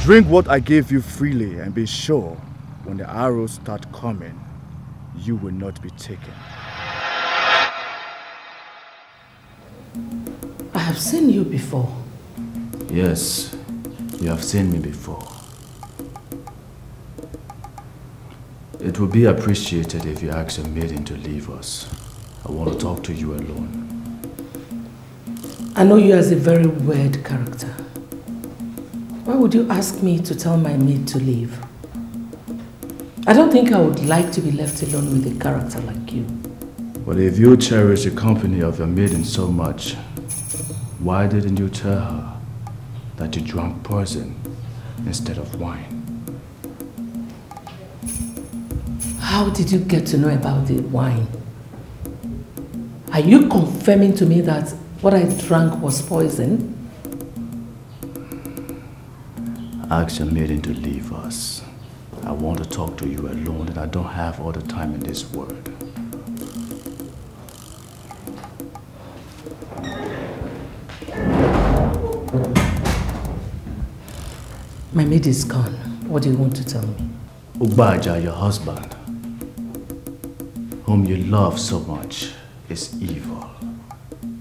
Drink what I gave you freely and be sure when the arrows start coming, you will not be taken. I have seen you before. Yes, you have seen me before. It would be appreciated if you ask your maiden to leave us. I want to talk to you alone. I know you as a very weird character. Why would you ask me to tell my maid to leave? I don't think I would like to be left alone with a character like you. But if you cherish the company of your maiden so much, why didn't you tell her that you drank poison instead of wine? How did you get to know about the wine? Are you confirming to me that what I drank was poison? Ask your maiden to leave us. I want to talk to you alone and I don't have all the time in this world. My maid is gone. What do you want to tell me? Ugbaja, your husband, whom you love so much, is evil.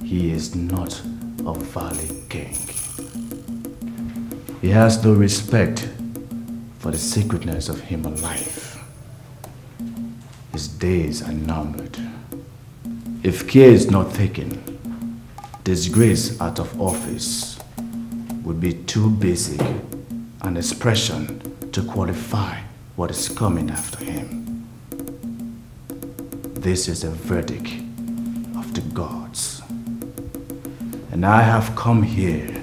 He is not a valid king. He has no respect for the sacredness of human life. His days are numbered. If care is not taken, disgrace out of office would be too basic an expression to qualify what is coming after him. This is a verdict of the gods. And I have come here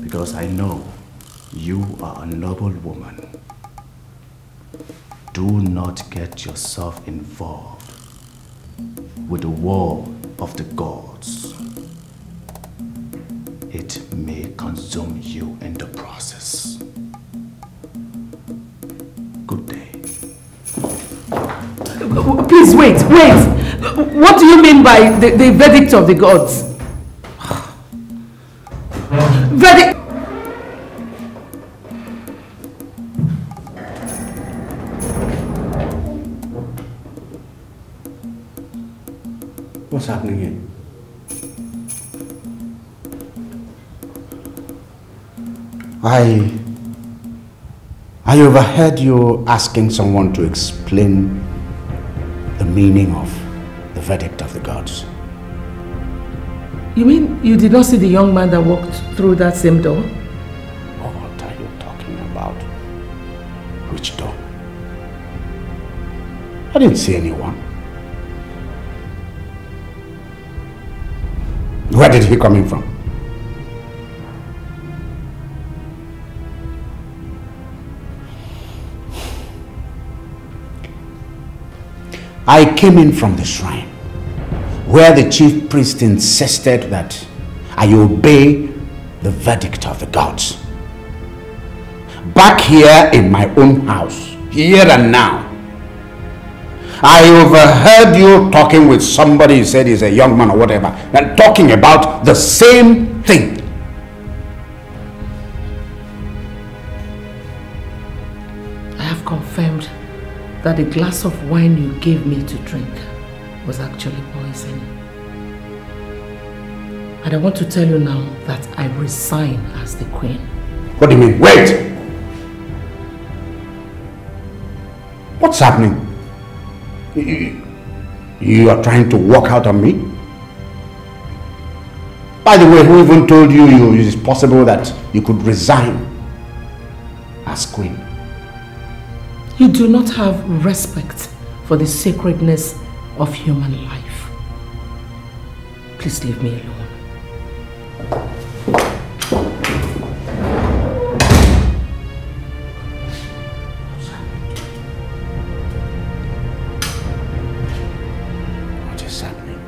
because I know you are a noble woman. Do not get yourself involved with the war of the gods. It may consume you in the process. Good day. Please wait. What do you mean by the verdict of the gods? Verdict? What's happening here? I overheard you asking someone to explain the meaning of the verdict of the gods. You mean you did not see the young man that walked through that same door? What are you talking about? Which door? I didn't see anyone. Where did he come in from? I came in from the shrine, where the chief priest insisted that I obey the verdict of the gods. Back here in my own house, here and now, I overheard you talking with somebody, you said he's a young man or whatever, and talking about the same thing. I have confirmed that the glass of wine you gave me to drink was actually poison. And I want to tell you now that I resign as the queen. What do you mean? Wait! What's happening? You are trying to walk out on me? By the way, who even told you it is possible that you could resign as queen? You do not have respect for the sacredness of human life. Please leave me alone. What is happening?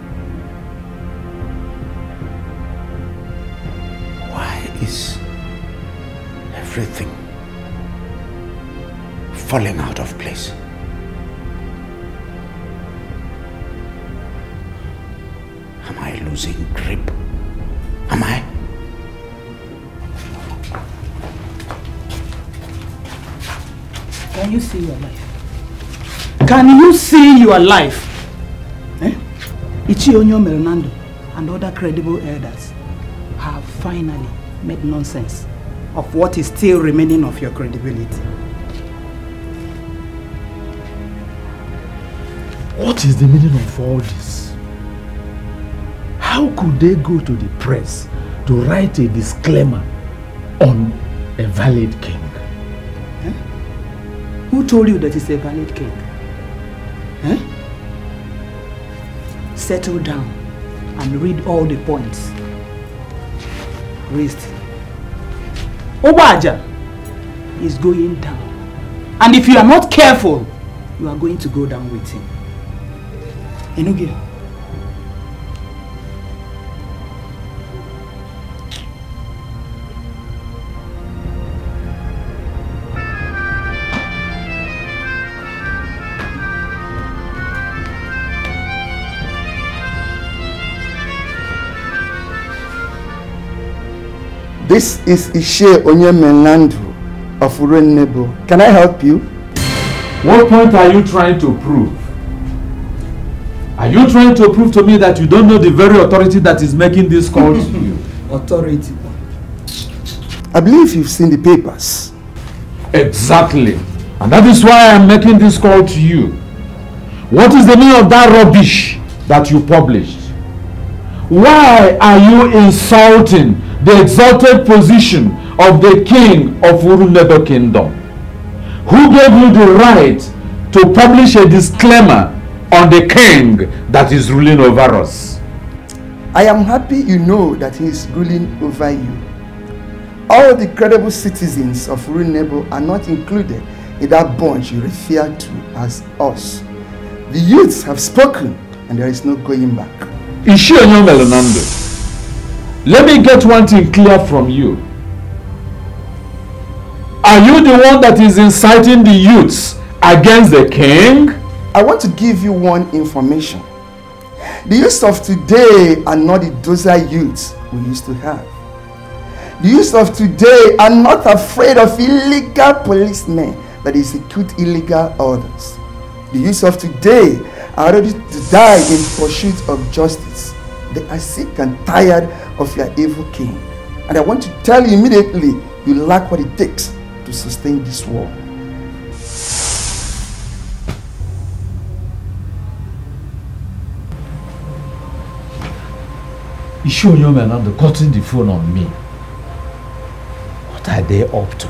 Why is everything falling out of place? Am I losing grip? Am I? Can you see your life? Can you see your life? Ichi Onyo Meronando and other credible elders have finally made nonsense of what is still remaining of your credibility. What is the meaning of all this? How could they go to the press to write a disclaimer on a valid king? Who told you that it's a valid king? Settle down and read all the points. Raised. Obaja is going down. And if you are not careful, you are going to go down with him. Enuge. This is Ishe Onyemenandu of Urenebo. Can I help you? What point are you trying to prove? Are you trying to prove to me that you don't know the very authority that is making this call to you? Authority. I believe you've seen the papers. Exactly. And that is why I'm making this call to you. What is the meaning of that rubbish that you published? Why are you insulting the exalted position of the king of Urunedo Kingdom? Who gave you the right to publish a disclaimer on the king that is ruling over us? I am happy you know that he is ruling over you. All the credible citizens of Urunedo are not included in that bunch you refer to as us. The youths have spoken and there is no going back. Ishi Onyo Melonando, let me get one thing clear from you. Are you the one that is inciting the youths against the king? I want to give you one information. The youths of today are not the dozer youths we used to have. The youths of today are not afraid of illegal policemen that execute illegal orders. The youths of today are ready to die in pursuit of justice. They are sick and tired of your evil king. And I want to tell you immediately, you lack what it takes to sustain this war. Ishi Onyo Melonando cutting the phone on me. What are they up to?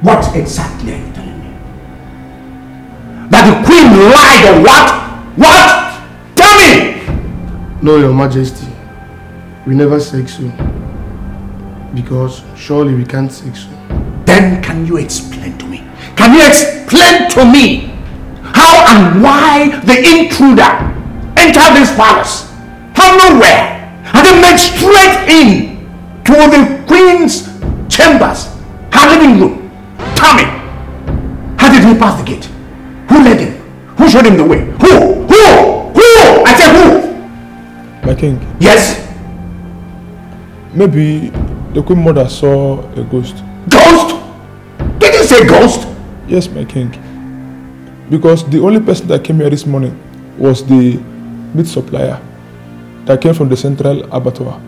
What exactly are you telling me? That the queen lied or what? What? Tell me! No, Your Majesty. We never said so. Because surely we can't say so. Then can you explain to me? Can you explain to me how and why the intruder entered this palace from nowhere and then went straight in to the queen's chambers, her living room? Tell me, how did he pass the gate? Who led him? Who showed him the way? Who? I said who? My king. Yes? Maybe the queen mother saw a ghost. Ghost? Did you say ghost? Yes, my king. Because the only person that came here this morning was the meat supplier that came from the central abattoir.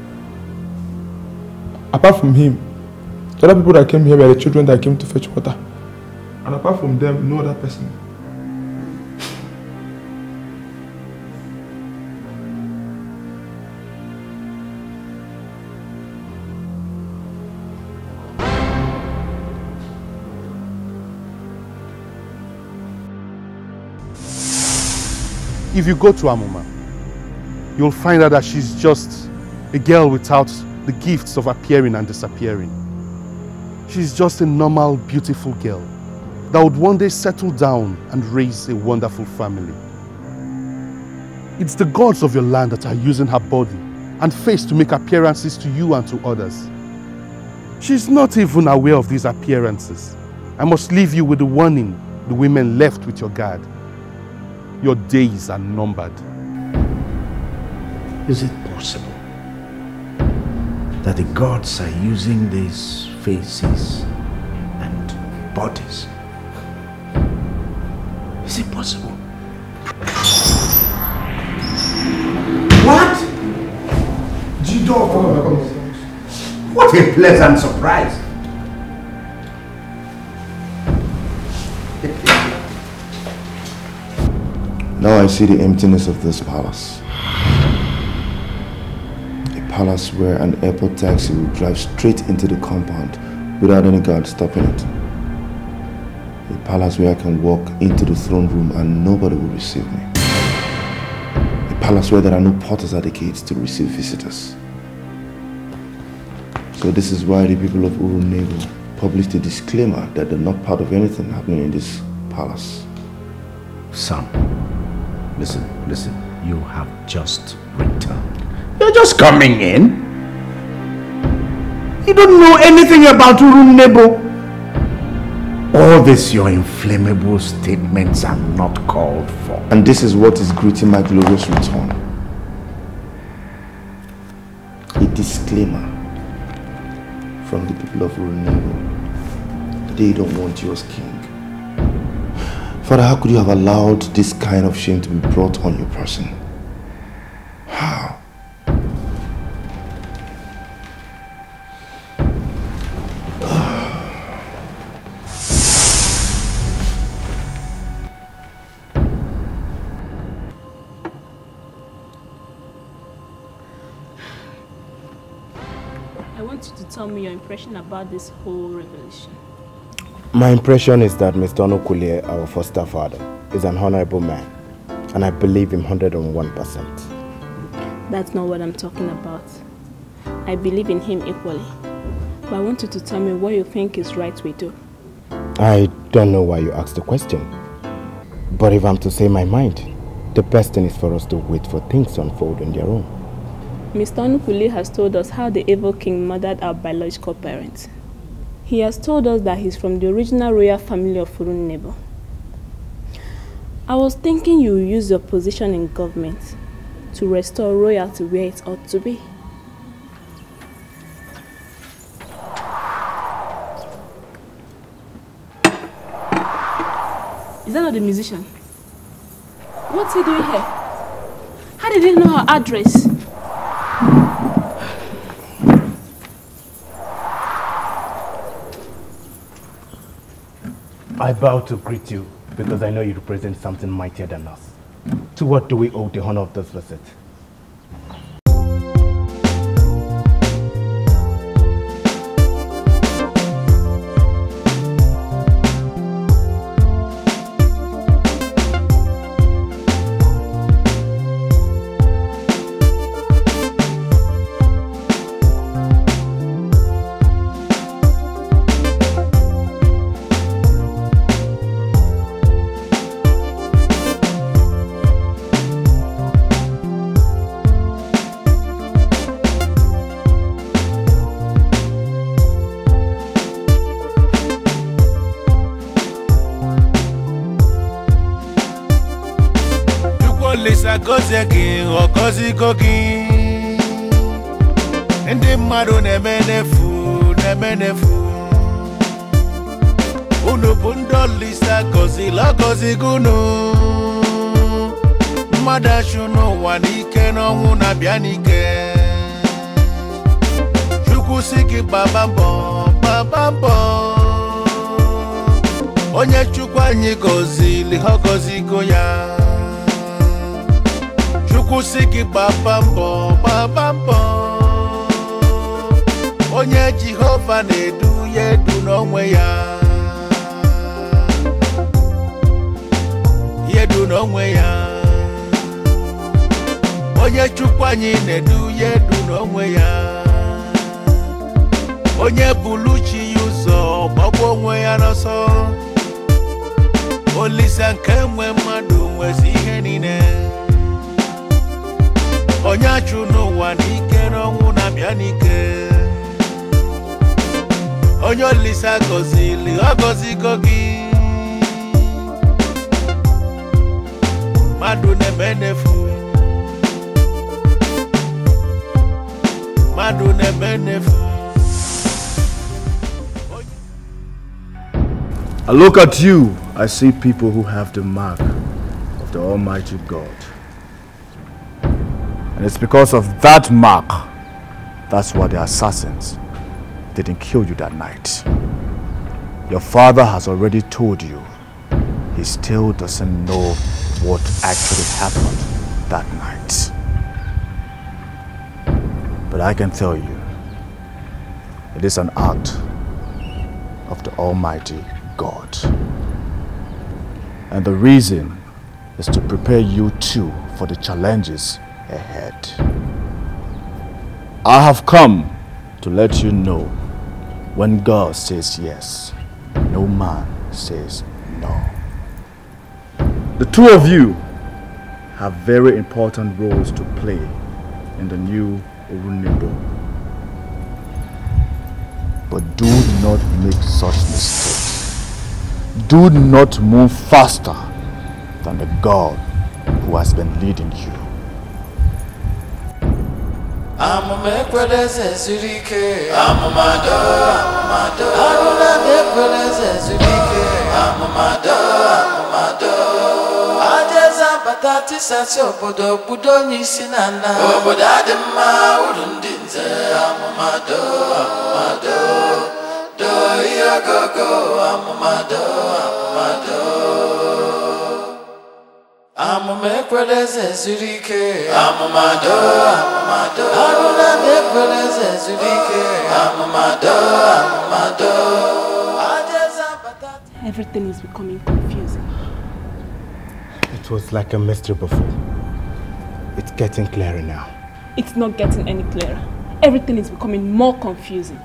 Apart from him, the other people that came here were the children that came to fetch water. And apart from them, no other person. If you go to Amuma, you'll find out that she's just a girl without the gifts of appearing and disappearing. She's just a normal, beautiful girl that would one day settle down and raise a wonderful family. It's the gods of your land that are using her body and face to make appearances to you and to others. She's not even aware of these appearances. I must leave you with the warning the women left with your guard. Your days are numbered. Is it possible that the gods are using these faces and bodies? Is it possible? What? What a pleasant surprise. Now I see the emptiness of this palace. A palace where an airport taxi will drive straight into the compound without any guard stopping it. A palace where I can walk into the throne room and nobody will receive me. A palace where there are no porters at the gates to receive visitors. So this is why the people of Urunego published a disclaimer that they're not part of anything happening in this palace. Son, listen, you have just returned. You're just coming in. You don't know anything about Urunego. All these your inflammable statements are not called for. And this is what is greeting my glorious return. A disclaimer from the people of Urunego. They don't want you as king. Father, how could you have allowed this kind of shame to be brought on your person? How? I want you to tell me your impression about this whole revelation. My impression is that Mr. Onokule, our foster father, is an honorable man, and I believe him 101%. That's not what I'm talking about. I believe in him equally. But I want you to tell me what you think is right we do. I don't know why you asked the question. But if I'm to say my mind, the best thing is for us to wait for things to unfold on their own. Mr. Onokule has told us how the evil king murdered our biological parents. He has told us that he's from the original royal family of Urunego. I was thinking you will use your position in government to restore royalty where it ought to be. Is that not the musician? What's he doing here? How did he know her address? I bow to greet you because I know you represent something mightier than us. To what do we owe the honor of this visit? Gozeki okozi koki ndi mmadụ nemenefu unu bụ ndị Olisa gozila gozi gunu mmadụ achụ n'ụwa n'ike n'ọnwụ na-abịa n'ike Chukwu sị gị gbaba mbọ onye Chukwu anyị gozili ha gozigo ya Kusiki babambo onye Jehova na-edu ya edu n'onwe ya onye Chukwu anyị na-edu ya edu n'onwe ya onye buluchi ya ụzọ gbagbo onwe ya n'ọsọ Olisa nke nwe mmadụ nwezi ihe niile onye achụ n'ụwa n'ike n'ọnwụ na-abịa n'ike onyo lisa gozili ogozi gogi madu ne benefu madu ne benefu. I look at you, I see people who have the mark of the Almighty God. And it's because of that mark, that's why the assassins didn't kill you that night. Your father has already told you he still doesn't know what actually happened that night. But I can tell you, it is an act of the Almighty God. And the reason is to prepare you too for the challenges ahead. I have come to let you know, when God says yes, no man says no. The two of you have very important roles to play in the new Orunebo. But do not make such mistakes. Do not move faster than the God who has been leading you. Everything is becoming confusing. It was like a mystery before. It's getting clearer now. It's not getting any clearer. Everything is becoming more confusing.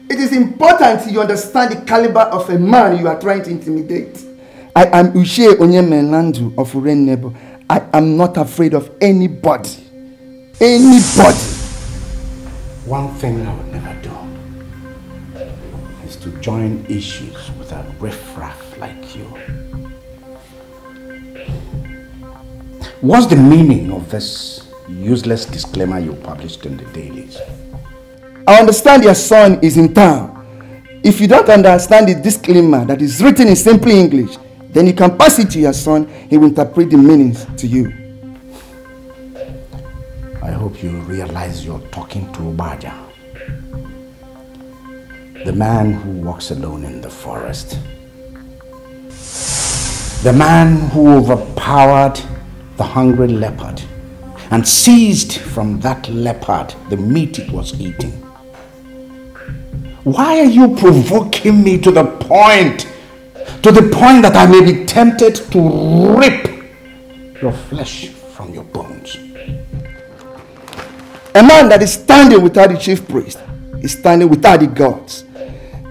It is important you understand the caliber of a man you are trying to intimidate. I am Uche Onyemelandu of Urenebo. I am not afraid of anybody. Anybody. One thing I would never do is to join issues with a riffraff like you. What's the meaning of this useless disclaimer you published in the dailies? I understand your son is in town. If you don't understand the disclaimer that is written in simple English, then you can pass it to your son. He will interpret the meanings to you. I hope you realize you're talking to Obaja, the man who walks alone in the forest, the man who overpowered the hungry leopard and seized from that leopard the meat it was eating. Why are you provoking me to the point that I may be tempted to rip your flesh from your bones? A man that is standing without the chief priest is standing without the gods.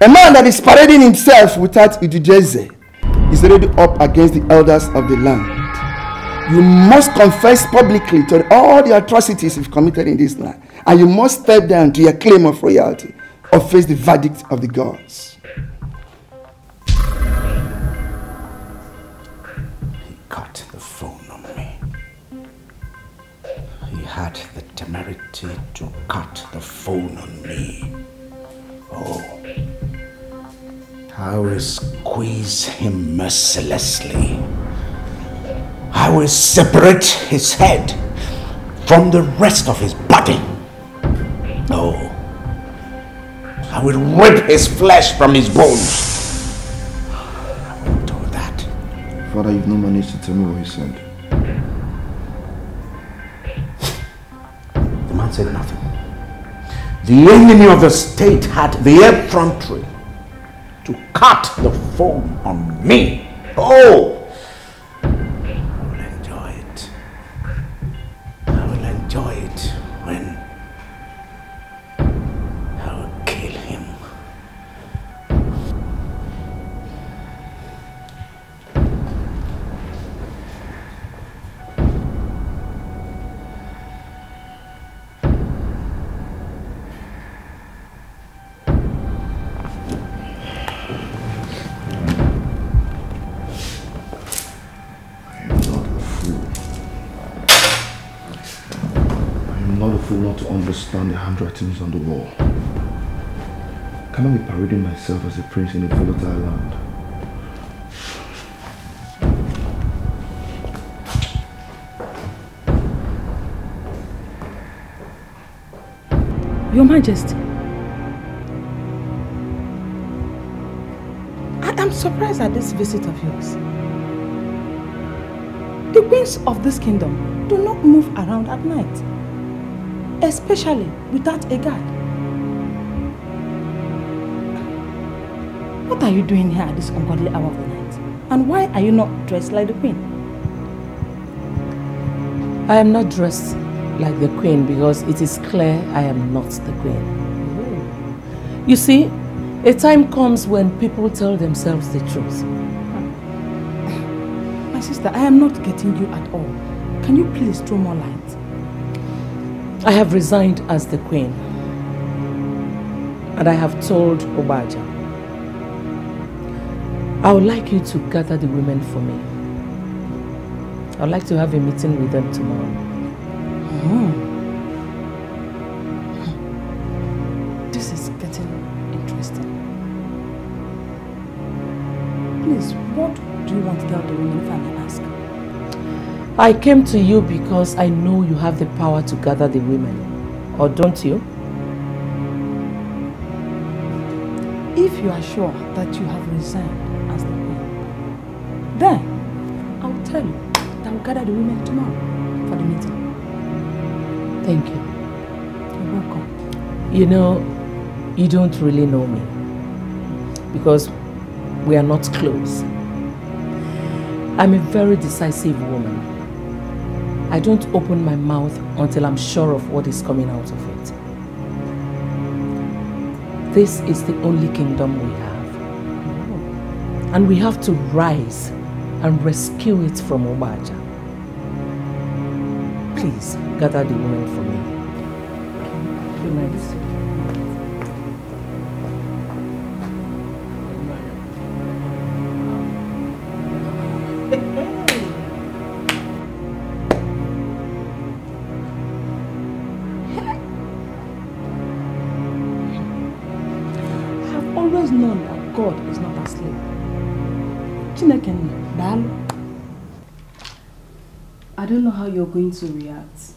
A man that is parading himself without Edochie is already up against the elders of the land. You must confess publicly to all the atrocities you've committed in this land, and you must step down to your claim of royalty or face the verdict of the gods. He cut the phone on me. He had the temerity to cut the phone on me. Oh, I will squeeze him mercilessly. I will separate his head from the rest of his body. No, I will rip his flesh from his bones. I will do that. Father, you've not managed to tell me what he said. The man said nothing. The enemy of the state had the effrontery to cut the phone on me. Oh! I will enjoy it. I will enjoy it when I will kill him. not to understand the handwritings on the wall. I cannot be parading myself as a prince in a volatile land. Your Majesty, I'm surprised at this visit of yours. The queens of this kingdom do not move around at night, especially without a guard. What are you doing here at this ungodly hour of the night? And why are you not dressed like the queen? I am not dressed like the queen because it is clear I am not the queen. You see, a time comes when people tell themselves the truth. My sister, I am not getting you at all. Can you please throw more light? I have resigned as the queen. And I have told Obaja. I would like you to gather the women for me. I would like to have a meeting with them tomorrow. This is getting interesting. Please, what do you want to tell the women, if I may ask? I came to you because I know you have the power to gather the women. Or don't you? If you are sure that you have resigned as the queen, then I will tell you that I will gather the women tomorrow for the meeting. Thank you. You're welcome. You know, you don't really know me because we are not close. I'm a very decisive woman. I don't open my mouth until I'm sure of what is coming out of it. This is the only kingdom we have. And we have to rise and rescue it from Obaja. Please, gather the women for me. Be nice. I've always known that God is not asleep. Chineke Dalu. I don't know how you're going to react,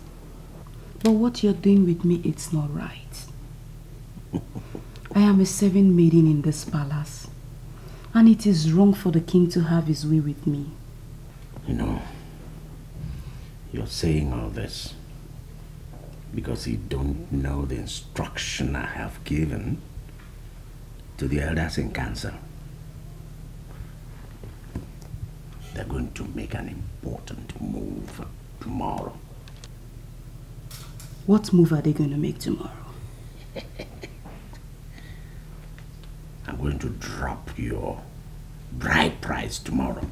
but what you're doing with me, it's not right. I am a serving maiden in this palace, and it is wrong for the king to have his way with me. You know, you're saying all this because you don't know the instruction I have given to the elders in council. They're going to make an important move tomorrow. What move are they going to make tomorrow? I'm going to drop your bride price tomorrow.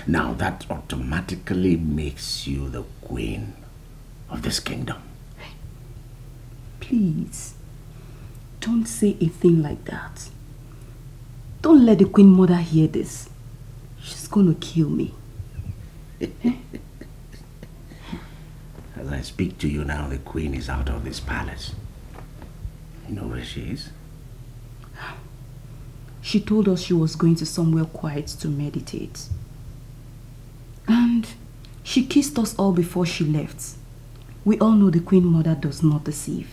Now that automatically makes you the queen of this kingdom. Please, don't say a thing like that. Don't let the queen mother hear this. She's going to kill me. As I speak to you now, the queen is out of this palace. You know where she is? She told us she was going to somewhere quiet to meditate. And she kissed us all before she left. We all know the queen mother does not deceive.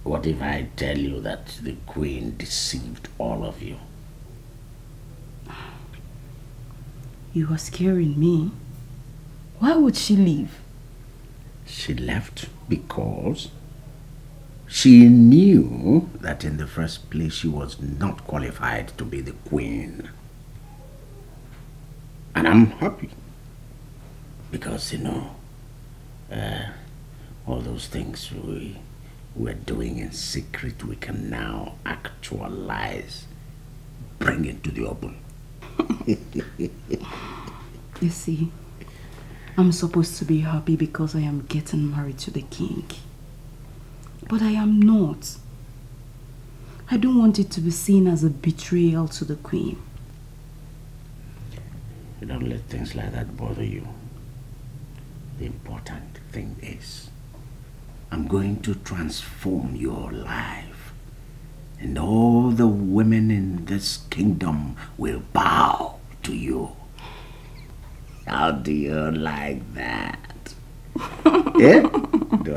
What if I tell you that the queen deceived all of you? You are scaring me. Why would she leave? She left because she knew that in the first place she was not qualified to be the queen. And I'm happy because, you know, all those things we're doing in secret, we can now actualize, bring it to the open. You see, I'm supposed to be happy because I am getting married to the king. But I am not. I don't want it to be seen as a betrayal to the queen. You don't let things like that bother you. The important thing is, I'm going to transform your life, and all the women in this kingdom will bow to you. How do you like that? Yeah? Do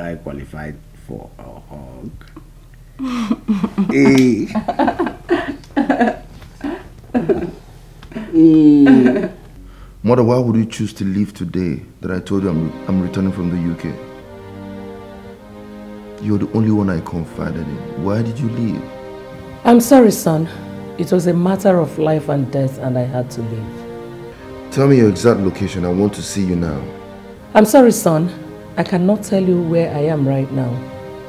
I qualify for a hug? Mother, why would you choose to leave today that I told you I'm returning from the UK? You're the only one I confided in. Why did you leave? I'm sorry, son. It was a matter of life and death and I had to leave. Tell me your exact location. I want to see you now. I'm sorry, son. I cannot tell you where I am right now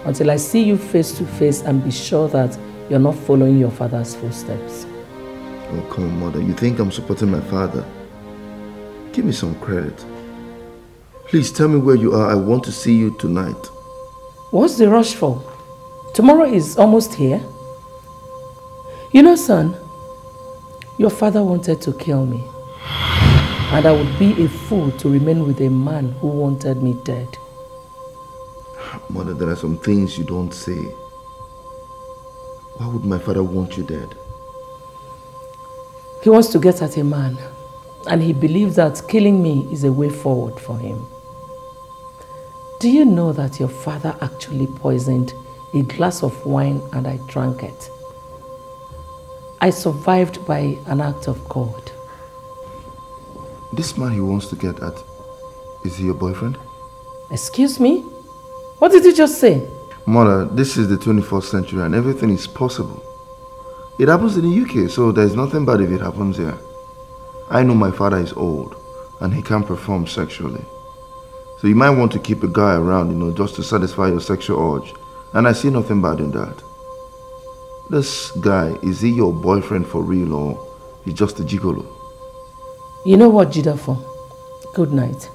until I see you face to face and be sure that you're not following your father's footsteps. Oh, come on, Mother. You think I'm supporting my father? Give me some credit. Please tell me where you are. I want to see you tonight. What's the rush for? Tomorrow is almost here. You know, son, your father wanted to kill me. And I would be a fool to remain with a man who wanted me dead. Mother, there are some things you don't say. Why would my father want you dead? He wants to get at a man. And he believes that killing me is a way forward for him. Do you know that your father actually poisoned a glass of wine and I drank it? I survived by an act of God. This man he wants to get at, is he your boyfriend? Excuse me? What did you just say? Mother, this is the 21st century and everything is possible. It happens in the UK, so there's nothing bad if it happens here. I know my father is old and he can't perform sexually. So you might want to keep a guy around, just to satisfy your sexual urge. And I see nothing bad in that. This guy, is he your boyfriend for real or he's just a gigolo? You know what, Jidafo? Good night.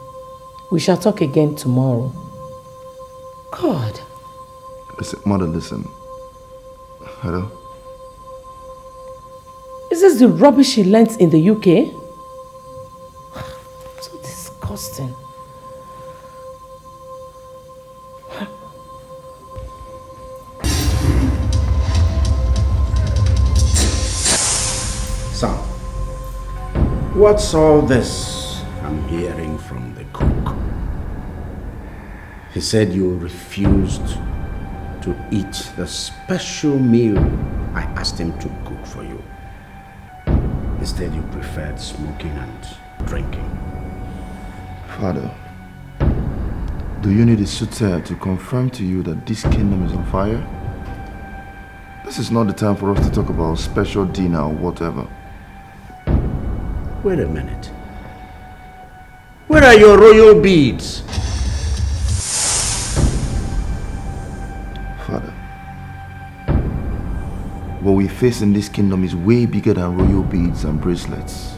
We shall talk again tomorrow. God. Listen, Mother, listen. Hello? Is this the rubbish he learnt in the UK? So disgusting. Son, what's all this I'm hearing from the cook? He said you refused to eat the special meal I asked him to cook for you. Instead, you preferred smoking and drinking. Father, do you need a soothsayer to confirm to you that this kingdom is on fire? This is not the time for us to talk about special dinner or whatever. Wait a minute. Where are your royal beads? Father, what we face in this kingdom is way bigger than royal beads and bracelets.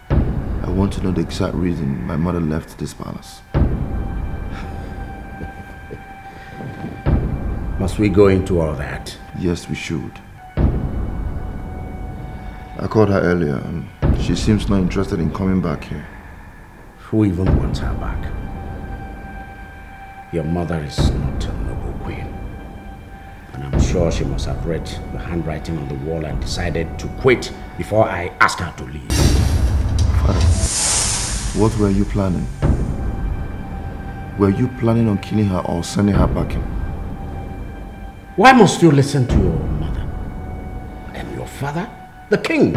I want to know the exact reason my mother left this palace. Must we go into all that? Yes, we should. I called her earlier and she seems not interested in coming back here. Who even wants her back? Your mother is not a noble queen. And I'm sure she must have read the handwriting on the wall and decided to quit before I asked her to leave. Father, what were you planning? Were you planning on killing her or sending her packing? Why must you listen to your mother? And your father? The king.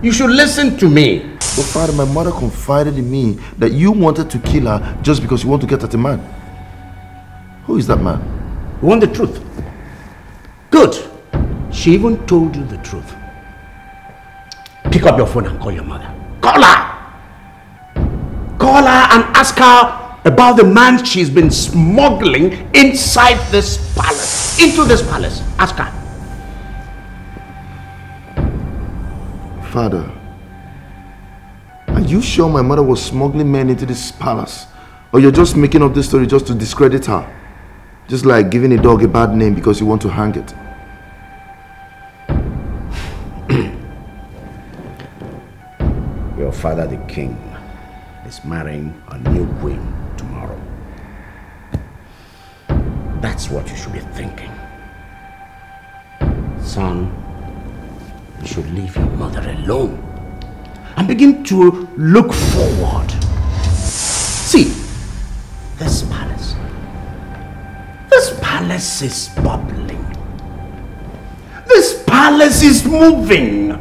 You should listen to me. But Father, my mother confided in me that you wanted to kill her just because you want to get at a man. Who is that man? You want the truth? Good. She even told you the truth. Pick up your phone and call your mother. Call her! Call her and ask her about the man she's been smuggling inside this palace. Into this palace. Ask her. Father, are you sure my mother was smuggling men into this palace? Or you're just making up this story just to discredit her? Just like giving a dog a bad name because you want to hang it. Your your father the king is marrying a new queen tomorrow. That's what you should be thinking. Son, you should leave your mother alone and begin to look forward. See, this palace is bubbling. This palace is moving.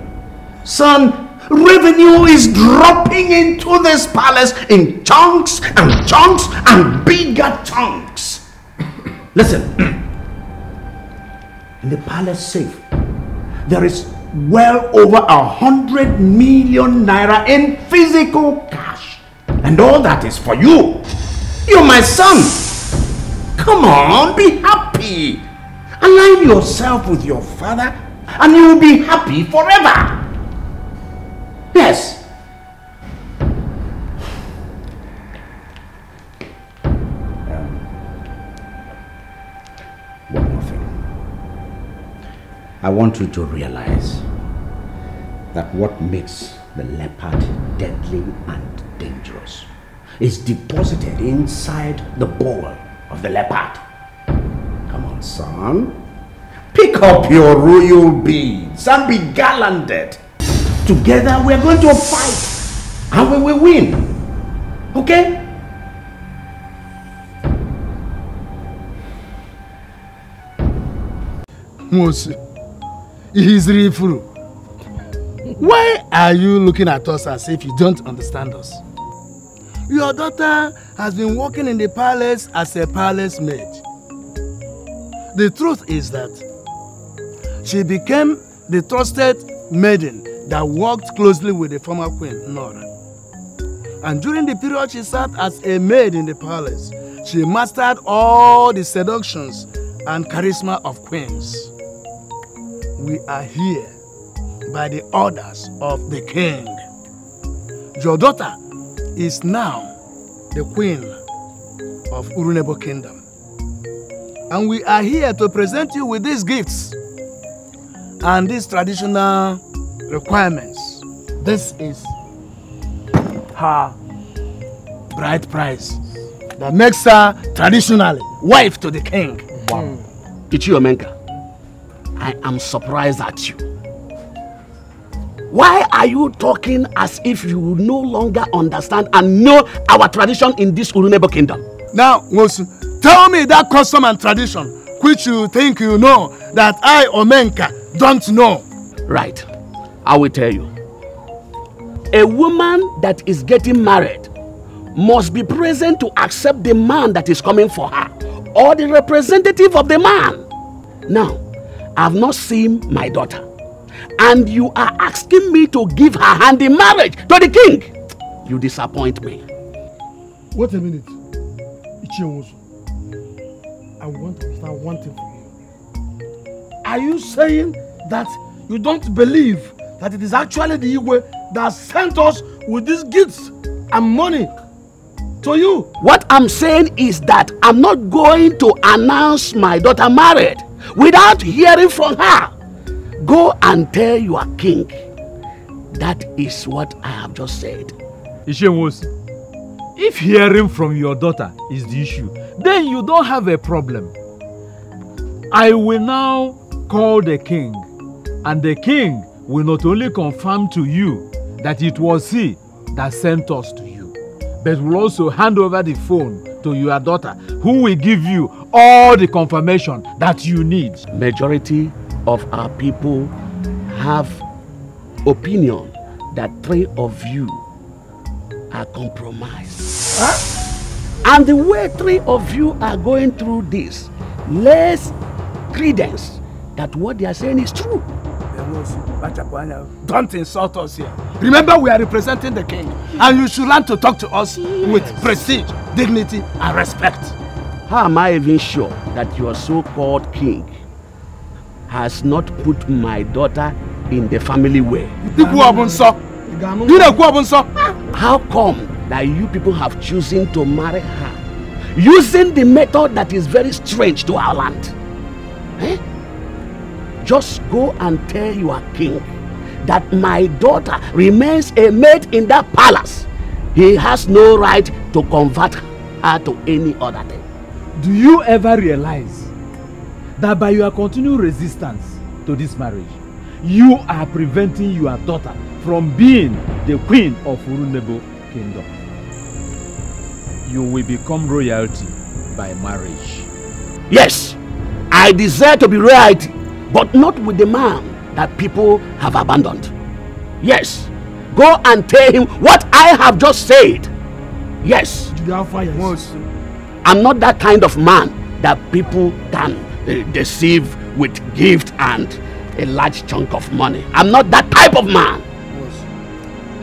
Son, revenue is dropping into this palace in chunks and chunks and bigger chunks. Listen, in the palace safe, there is well over 100 million naira in physical cash. And all that is for you. You're my son. Come on, be happy. Align yourself with your father and you will be happy forever. Yes. One more thing. I want you to realize that what makes the leopard deadly and dangerous is deposited inside the bowl of the leopard. Come on, son. Pick up your royal beads and be gallanted. Together we're going to fight and we will win. Okay? Ngozi, he is really through. Why are you looking at us as if you don't understand us? Your daughter has been working in the palace as a palace maid. The truth is that she became the trusted maiden that worked closely with the former queen, Nora. And during the period she served as a maid in the palace, she mastered all the seductions and charisma of queens. We are here by the orders of the king. Your daughter is now the queen of Urunebo Kingdom. And we are here to present you with these gifts and these traditional requirements. This is her bride price that makes her traditionally wife to the king. Wow. Ichiomenka, I am surprised at you. Why are you talking as if you no longer understand and know our tradition in this Urunebo Kingdom? Now, Ngozi, tell me that custom and tradition which you think you know that I, Omenka, don't know. Right. I will tell you. A woman that is getting married must be present to accept the man that is coming for her, or the representative of the man. Now, I have not seen my daughter, and you are asking me to give her hand in marriage to the king. You disappoint me. Wait a minute. Ichiomozu, I want to understand one thing from you. Are you saying that you don't believe that it is actually the Igwe that sent us with these gifts and money to you? What I'm saying is that I'm not going to announce my daughter married without hearing from her. Go and tell your king. That is what I have just said. Ishemwosi, if hearing from your daughter is the issue, then you don't have a problem. I will now call the king, and the king will not only confirm to you that it was he that sent us to you, but will also hand over the phone to your daughter, who will give you all the confirmation that you need. Majority of our people have opinion that 3 of you are compromised. Huh? And the way 3 of you are going through this, less credence that what they are saying is true. Don't insult us here. Remember, we are representing the king, and you should learn to talk to us with prestige, dignity, and respect. How am I even sure that your so-called king has not put my daughter in the family way? How come that you people have chosen to marry her using the method that is very strange to our land? Eh? Just go and tell your king that my daughter remains a maid in that palace, he has no right to convert her to any other thing. Do you ever realize that by your continued resistance to this marriage, you are preventing your daughter from being the queen of Urunebo Kingdom? You will become royalty by marriage. Yes, I desire to be royalty, but not with the man that people have abandoned. Yes, go and tell him what I have just said. Yes, I'm not that kind of man that people can deceive with gift and a large chunk of money. I'm not that type of man.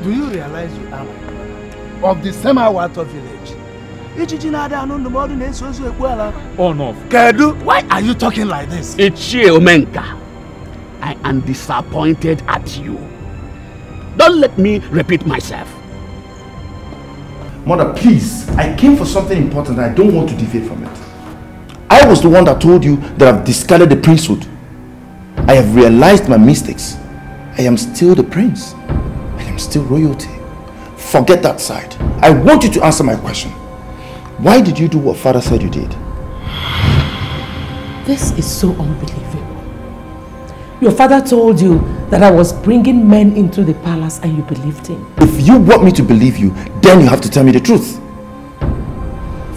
Do you realize you are of the Semawato village? Oh no. Kedu, why are you talking like this? Ichie Omenka, I am disappointed at you. Don't let me repeat myself. Mother, please, I came for something important and I don't want to deviate from it. I was the one that told you that I've discarded the princehood. I have realized my mistakes. I am still the prince. I am still royalty. Forget that side. I want you to answer my question. Why did you do what father said you did? This is so unbelievable. Your father told you that I was bringing men into the palace and you believed him. If you want me to believe you, then you have to tell me the truth.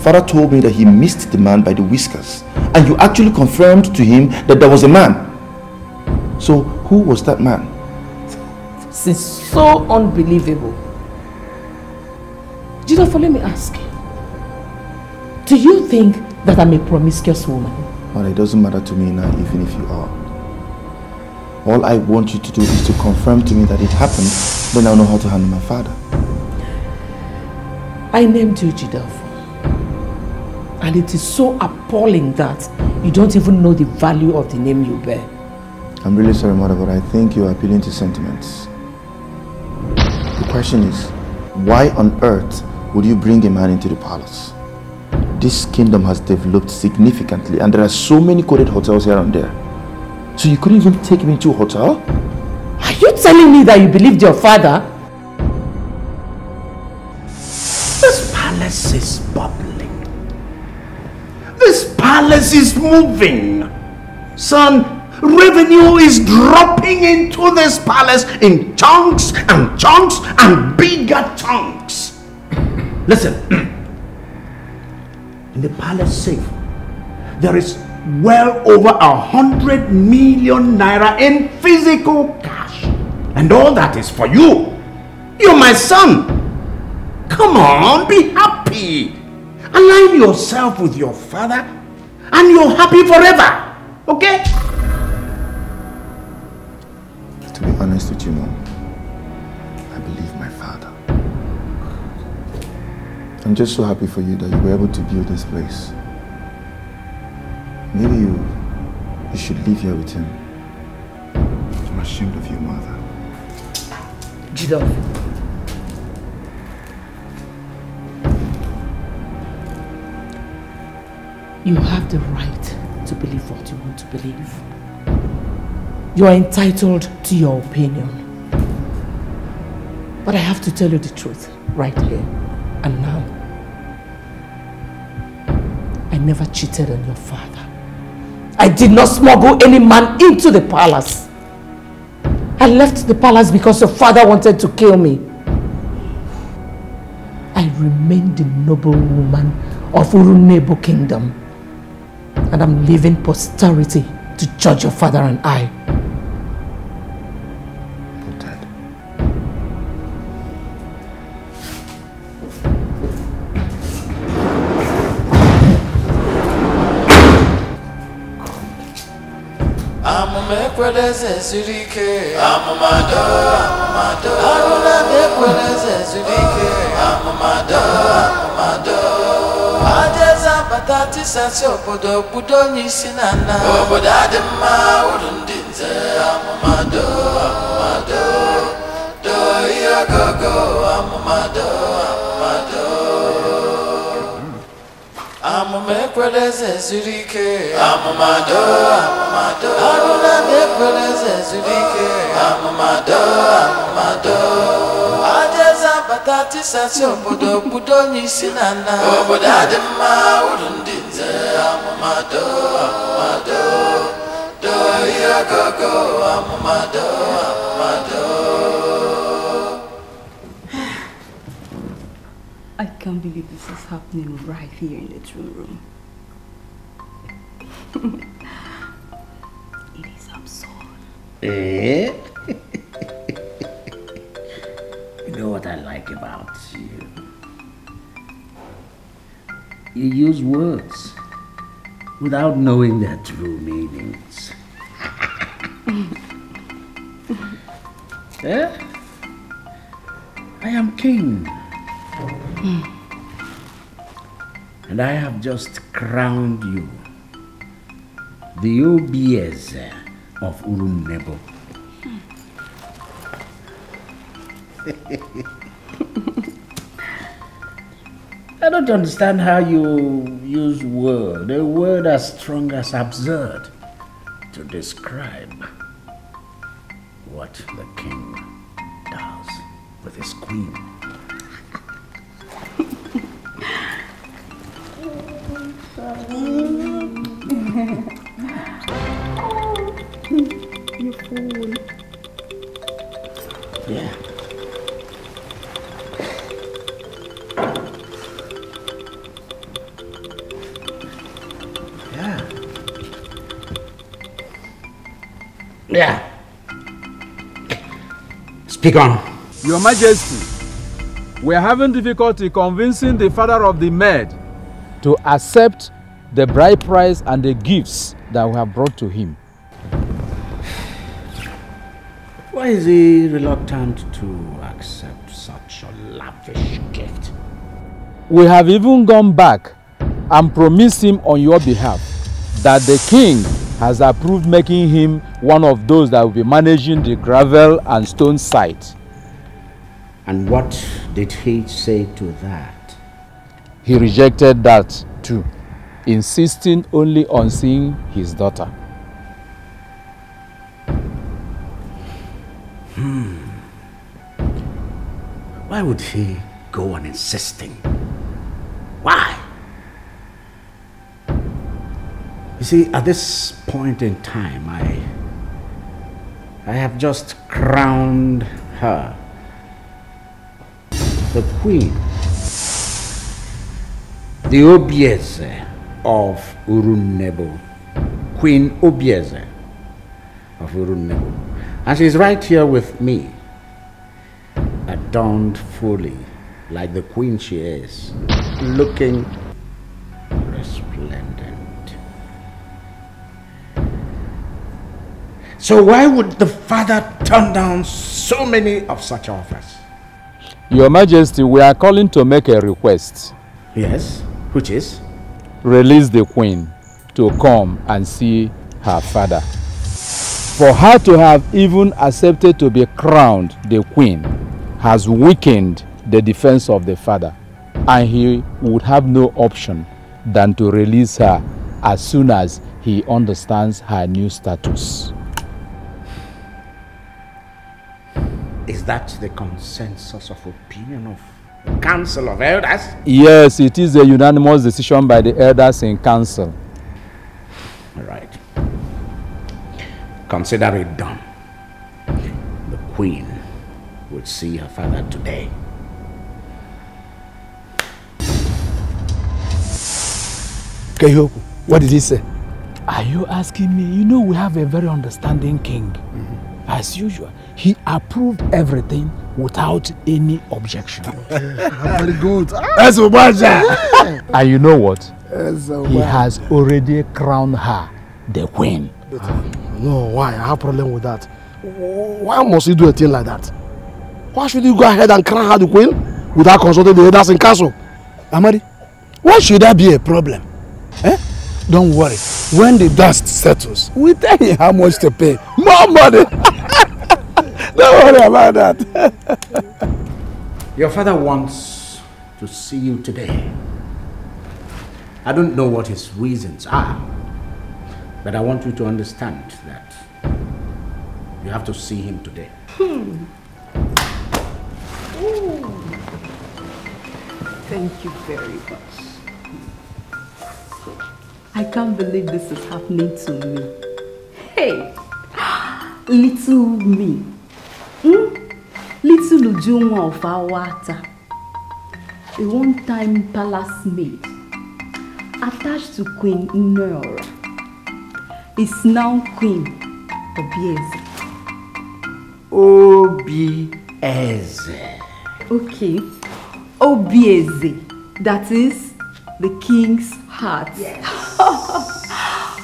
Father told me that he missed the man by the whiskers, and you actually confirmed to him that there was a man. So who was that man? This is so unbelievable. Jidofo, let me ask you. Do you think that I'm a promiscuous woman? Well, it doesn't matter to me now, even if you are. All I want you to do is to confirm to me that it happened, then I'll know how to handle my father. I named you Jidofo. And it is so appalling that you don't even know the value of the name you bear. I'm really sorry, mother, but I think you're appealing to sentiments. The question is, why on earth would you bring a man into the palace? This kingdom has developed significantly and there are so many coded hotels here and there. So you couldn't even take him into a hotel? Are you telling me that you believed your father? This palace is bubbling. This palace is moving. Son, revenue is dropping into this palace in chunks and bigger chunks. Listen, in the palace safe, there is well over 100 million naira in physical cash. And all that is for you. You're my son. Come on, be happy. Align yourself with your father and you're happy forever. Okay? To be honest with you, Mom, I believe my father. I'm just so happy for you that you were able to build this place. Maybe you should live here with him. I'm ashamed of you, Mother. Jidofo. You have the right to believe what you want to believe. You are entitled to your opinion. But I have to tell you the truth right here and now. I never cheated on your father. I did not smuggle any man into the palace. I left the palace because your father wanted to kill me. I remained the noble woman of Urunebo Kingdom. And I'm leaving posterity to judge your father and I. Dad. Amumekweleze zurike amamado Aruna mekweleze zurike amamado Ajeza batati sasi obodo budo nyisi nana obodo adimma urundinze amamado do yogogo amamado Amumekweleze zurike Amumado Amumado Aruna mekweleze zurike Amumado Amumado Ajeza batati sasi obodo budo nyisi nana Obodo adema urundinze Amumado Amumado Do ya gogo Amumado Amumado. I can't believe this is happening right here in the throne room. It is absurd. Eh? You know what I like about you? You use words without knowing their true meanings. Eh? I am king. And I have just crowned you the OBS of Urunebo. I don't understand how you use a word as strong as absurd, to describe what the king does with his queen. You fool. Yeah. Yeah. Speak on. Your Majesty, we are having difficulty convincing the father of the maid to accept the bride price and the gifts that we have brought to him. Why is he reluctant to accept such a lavish gift? We have even gone back and promised him on your behalf that the king has approved making him one of those that will be managing the gravel and stone site. And what did he say to that? He rejected that too, insisting only on seeing his daughter. Why would he go on insisting? Why? You see, at this point in time, I have just crowned her the queen, the Obieze of Urunebo, Queen Obieze of Urunebo. And she's right here with me, adorned fully like the queen she is, looking resplendent. So why would the father turn down so many of such offers? Your Majesty, we are calling to make a request. Yes, which is? Release the queen to come and see her father. For her to have even accepted to be crowned the queen has weakened the defense of the father, and he would have no option than to release her as soon as he understands her new status. Is that the consensus of opinion of the Council of Elders? Yes, it is a unanimous decision by the elders in council. All right. Consider it done. The queen will see her father today. Keyoku, what did he say? Are you asking me? You know we have a very understanding king. As usual, he approved everything without any objection. Very good. And you know what? He has already crowned her the queen. No, why? I have a problem with that. Why must he do a thing like that? Why should he go ahead and crown her the queen without consulting the elders in council? Amadi, why should that be a problem? Eh? Don't worry. When the dust settles, we tell him how much to pay. More money. Don't worry about that. Your father wants to see you today. I don't know what his reasons are, but I want you to understand that you have to see him today. Thank you very much. I can't believe this is happening to me. Hey, little me. Little Ujunwa of Awata. A one-time palace maid attached to Queen Nora is now Queen Obieze. Obieze. Okay, Obieze. That is the king's heart. Yes.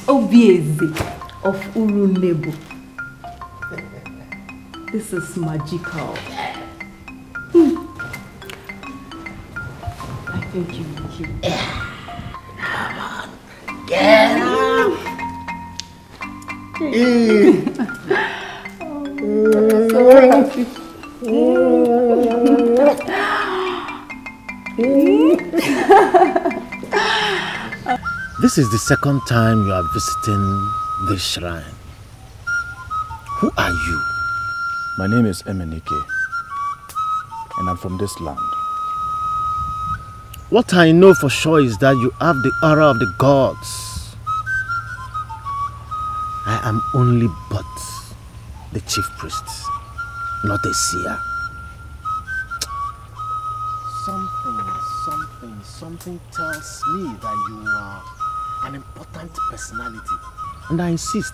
Obieze of Urunebo. This is magical. I think you will keep it. Come on, get up. So happy. This is the second time you are visiting this shrine. Who are you? My name is Emenike, and I'm from this land. What I know for sure is that you have the aura of the gods. I am only but the chief priest, not a seer. Something tells me that you are an important personality. And I insist.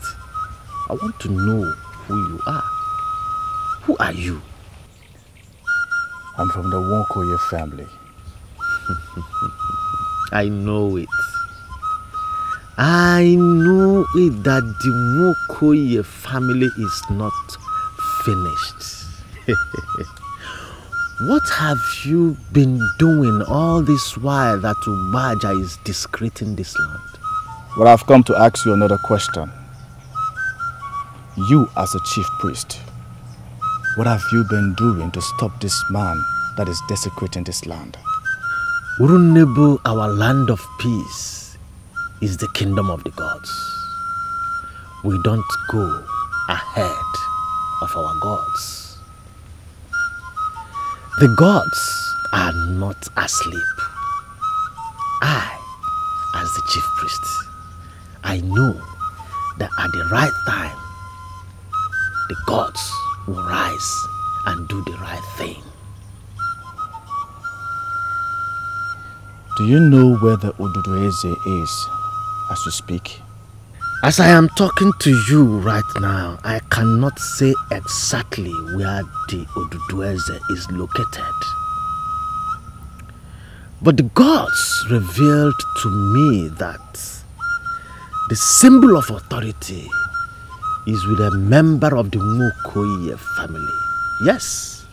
I want to know who you are. Who are you? I'm from the Wonkoye family. I know it. I know it that the Wonkoye family is not finished. What have you been doing all this while that Ubaja is discreet in this land? Well, I've come to ask you another question. You as a chief priest, what have you been doing to stop this man that is desecrating this land? Urunebo, our land of peace, is the kingdom of the gods. We don't go ahead of our gods. The gods are not asleep. I, as the chief priest, I know that at the right time, the gods will rise and do the right thing. Do you know where the Odudueze is as you speak? As I am talking to you right now, I cannot say exactly where the Odudueze is located. But the gods revealed to me that the symbol of authority is with a member of the Nwokoye family. Yes,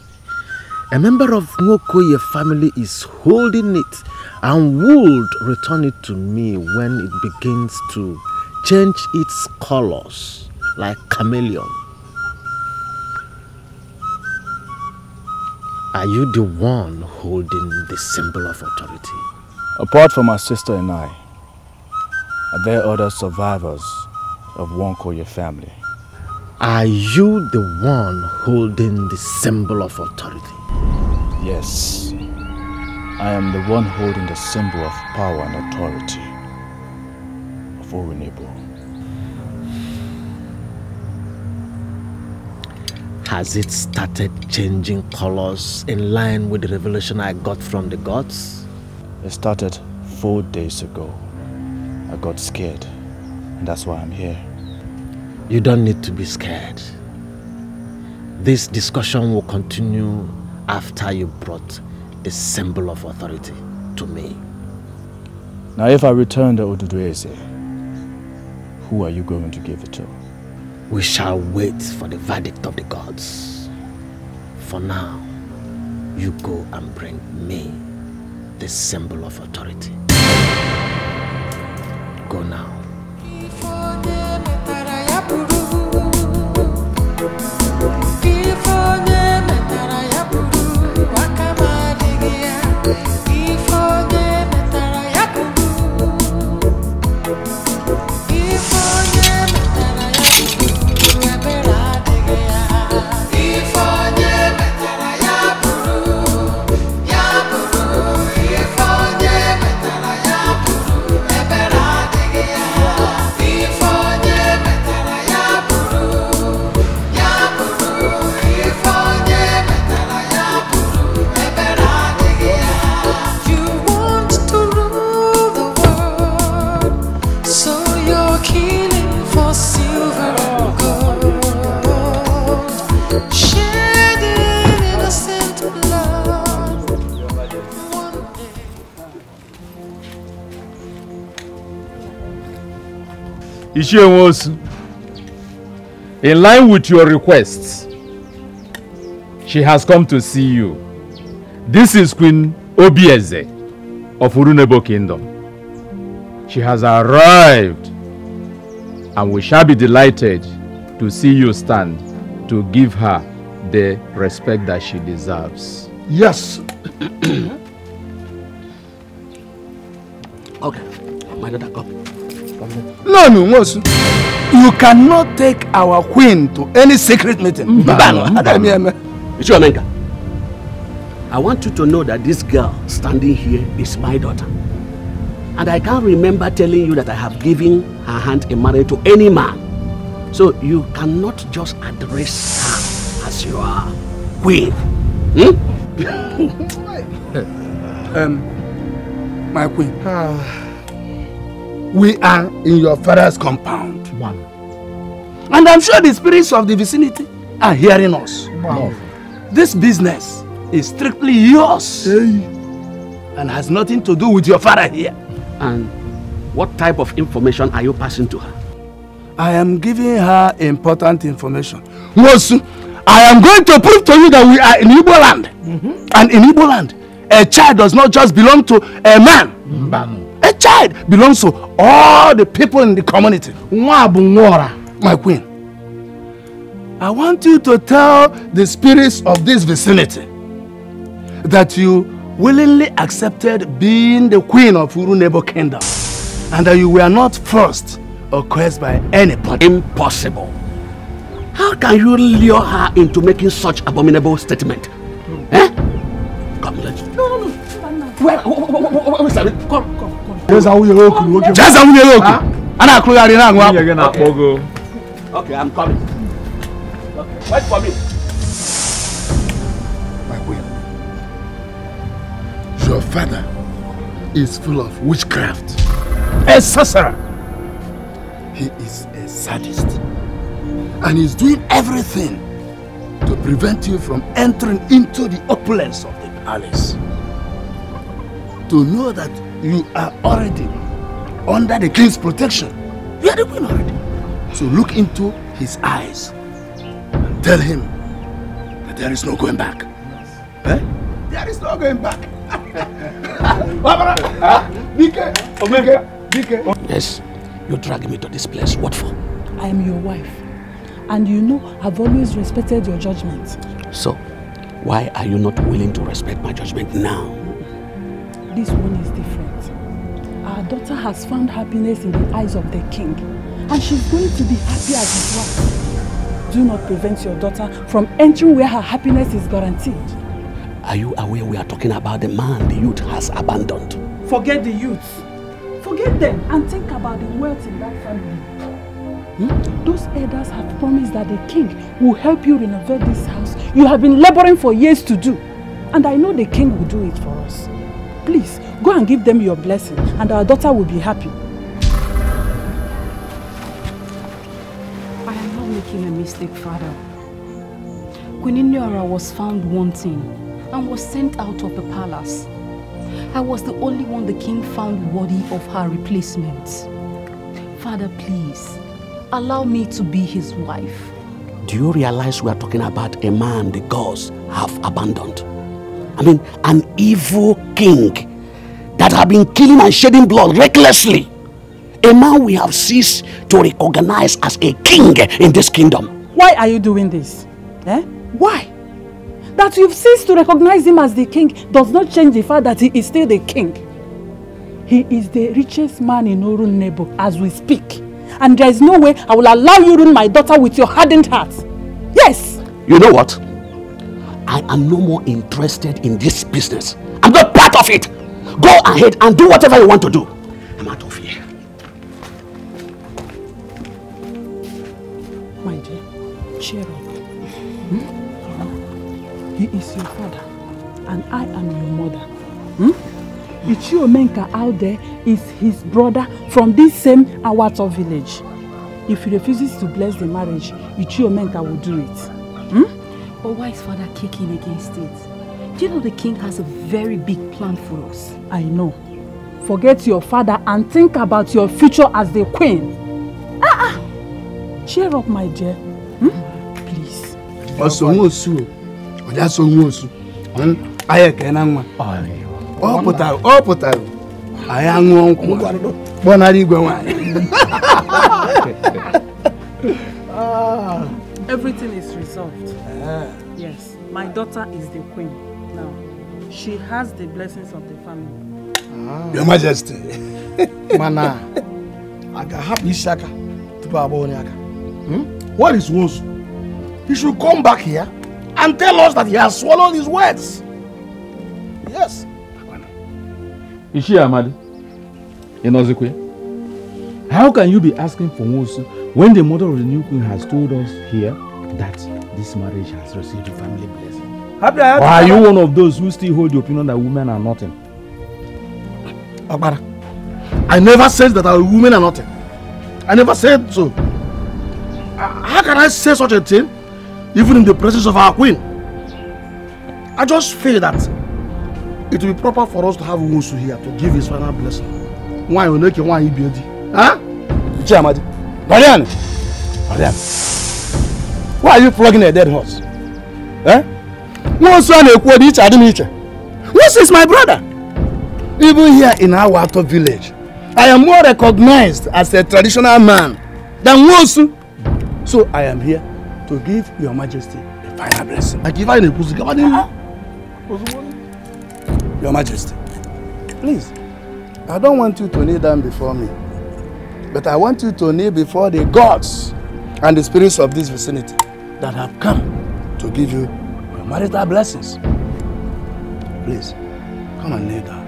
a member of Nwokoye family is holding it and would return it to me when it begins to change its colors like chameleon. Are you the one holding the symbol of authority? Apart from my sister and I, are there other survivors of Wonkoye family? Are you the one holding the symbol of authority? Yes. I am the one holding the symbol of power and authority of Orunebo. Has it started changing colors in line with the revelation I got from the gods? It started 4 days ago. I got scared, and that's why I'm here. You don't need to be scared. This discussion will continue after you brought the symbol of authority to me. Now, if I return the Odudueze, who are you going to give it to? We shall wait for the verdict of the gods. For now, you go and bring me the symbol of authority. Go now. Ngozi, in line with your requests, she has come to see you. This is Queen Obieze of Urunebo Kingdom. She has arrived and we shall be delighted to see you stand to give her the respect that she deserves. Yes. Okay, my daughter, come. No, Ngozi. You cannot take our queen to any secret meeting. Ichiomenka, I want you to know that this girl standing here is my daughter. And I can't remember telling you that I have given her hand in marriage to any man. So you cannot just address her as your queen. My queen, we are in your father's compound. And I'm sure the spirits of the vicinity are hearing us. This business is strictly yours and has nothing to do with your father here. And what type of information are you passing to her? I am giving her important information. Ngozi, I am going to prove to you that we are in Igbo land. And in Igbo land, a child does not just belong to a man. A child belongs to all the people in the community. My queen, I want you to tell the spirits of this vicinity that you willingly accepted being the queen of Urunebo Kingdom and that you were not forced or coerced by anybody. Impossible. How can you lure her into making such abominable statement? Eh? Come, let's... No. Where is it? Come. Okay, I'm coming. Okay, wait for me. My queen, your father is full of witchcraft. A sorcerer. He is a sadist. And he's doing everything to prevent you from entering into the opulence of the palace. To know that you are already under the king's protection. You are the queen already. So look into his eyes and tell him that there is no going back. Eh? There is no going back. Yes, you drag me to this place. What for? I am your wife. And you know I've always respected your judgment. So, why are you not willing to respect my judgment now? This one is different. Our daughter has found happiness in the eyes of the king. And she's going to be happy as his wife. Do not prevent your daughter from entering where her happiness is guaranteed. Are you aware we are talking about the man the youth has abandoned? Forget the youth. Forget them and think about the wealth in that family. Those elders have promised that the king will help you renovate this house you have been laboring for years to do. And I know the king will do it for us. Please, go and give them your blessing and our daughter will be happy. I am not making a mistake, father. Queen Inyora was found wanting and was sent out of the palace. I was the only one the king found worthy of her replacement. Father, please, allow me to be his wife. Do you realize we are talking about a man the gods have abandoned? I mean, an evil king that have been killing and shedding blood recklessly. A man we have ceased to recognize as a king in this kingdom. Why are you doing this? Eh? Why? That you've ceased to recognize him as the king does not change the fact that he is still the king. He is the richest man in Urunebo as we speak. And there is no way I will allow you to ruin my daughter with your hardened heart. Yes! You know what? I am no more interested in this business. I'm not part of it. Go ahead and do whatever you want to do. I'm out of here. My dear, cheer up. He is your father and I am your mother. Ichiomenka out there is his brother from this same Awato village. If he refuses to bless the marriage, Ichiomenka will do it. But why is father kicking against it? Do you know the king has a very big plan for us? I know. Forget your father and think about your future as the queen. Cheer up, my dear. Please. Also, Ngozi. Just Ngozi. I can hang. Oh, put out. I am one. Are you going? Everything is resolved. Yes, my daughter is the queen now. She has the blessings of the family. Your Majesty. Mana, I can have Ishaka to Baboniaka. What is Ngozi? He should come back here and tell us that he has swallowed his words. Yes. Is she Amadi? Inozikwe? How can you be asking for Ngozi when the mother of the new queen has told us here that this marriage has received a family blessing? Or are you one of those who still hold the opinion that women are nothing? Agbara, I never said that our women are nothing. I never said so. How can I say such a thing, even in the presence of our queen? I just feel that it will be proper for us to have Ngozi here to give his final blessing. Why you make why he build? Huh? Chiamadi, Marianne, why are you flogging a dead horse? Eh? Ngozi is my brother. Even here in our Wato village, I am more recognized as a traditional man than Ngozi. So I am here to give Your Majesty a final blessing. Your Majesty, please, I don't want you to kneel down before me, but I want you to kneel before the gods and the spirits of this vicinity that have come to give you your marital blessings. Please, come and kneel down.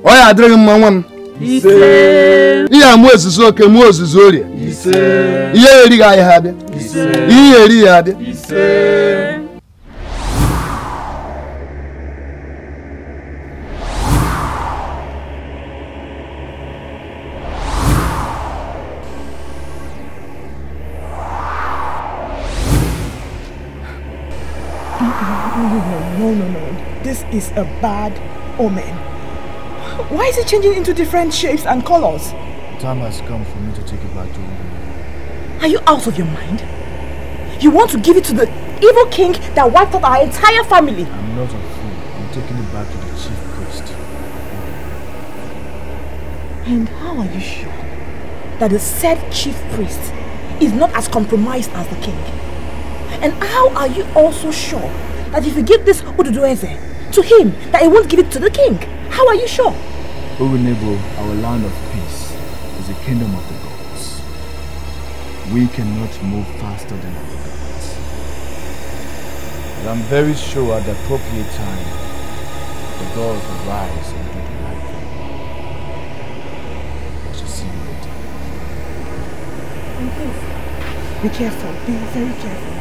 Oya drink mama. Ise. Iya Moses oke Moses ori. Ise. Iye eri ga ya habe. Ise. Iye eri ya habe. Ise. No. This is a bad omen. Why is it changing into different shapes and colors? Time has come for me to take it back to Urubu. Are you out of your mind? You want to give it to the evil king that wiped out our entire family? I'm not a fool. I'm taking it back to the chief priest. And how are you sure that the said chief priest is not as compromised as the king? And how are you also sure that if you give this Ududueze to him, that he won't give it to the king? How are you sure? Urunebo, our land of peace, is the kingdom of the gods. We cannot move faster than our gods. But I'm very sure at the appropriate time, the gods will rise and do the right thing. I shall see you later. And please, be careful. Be very careful.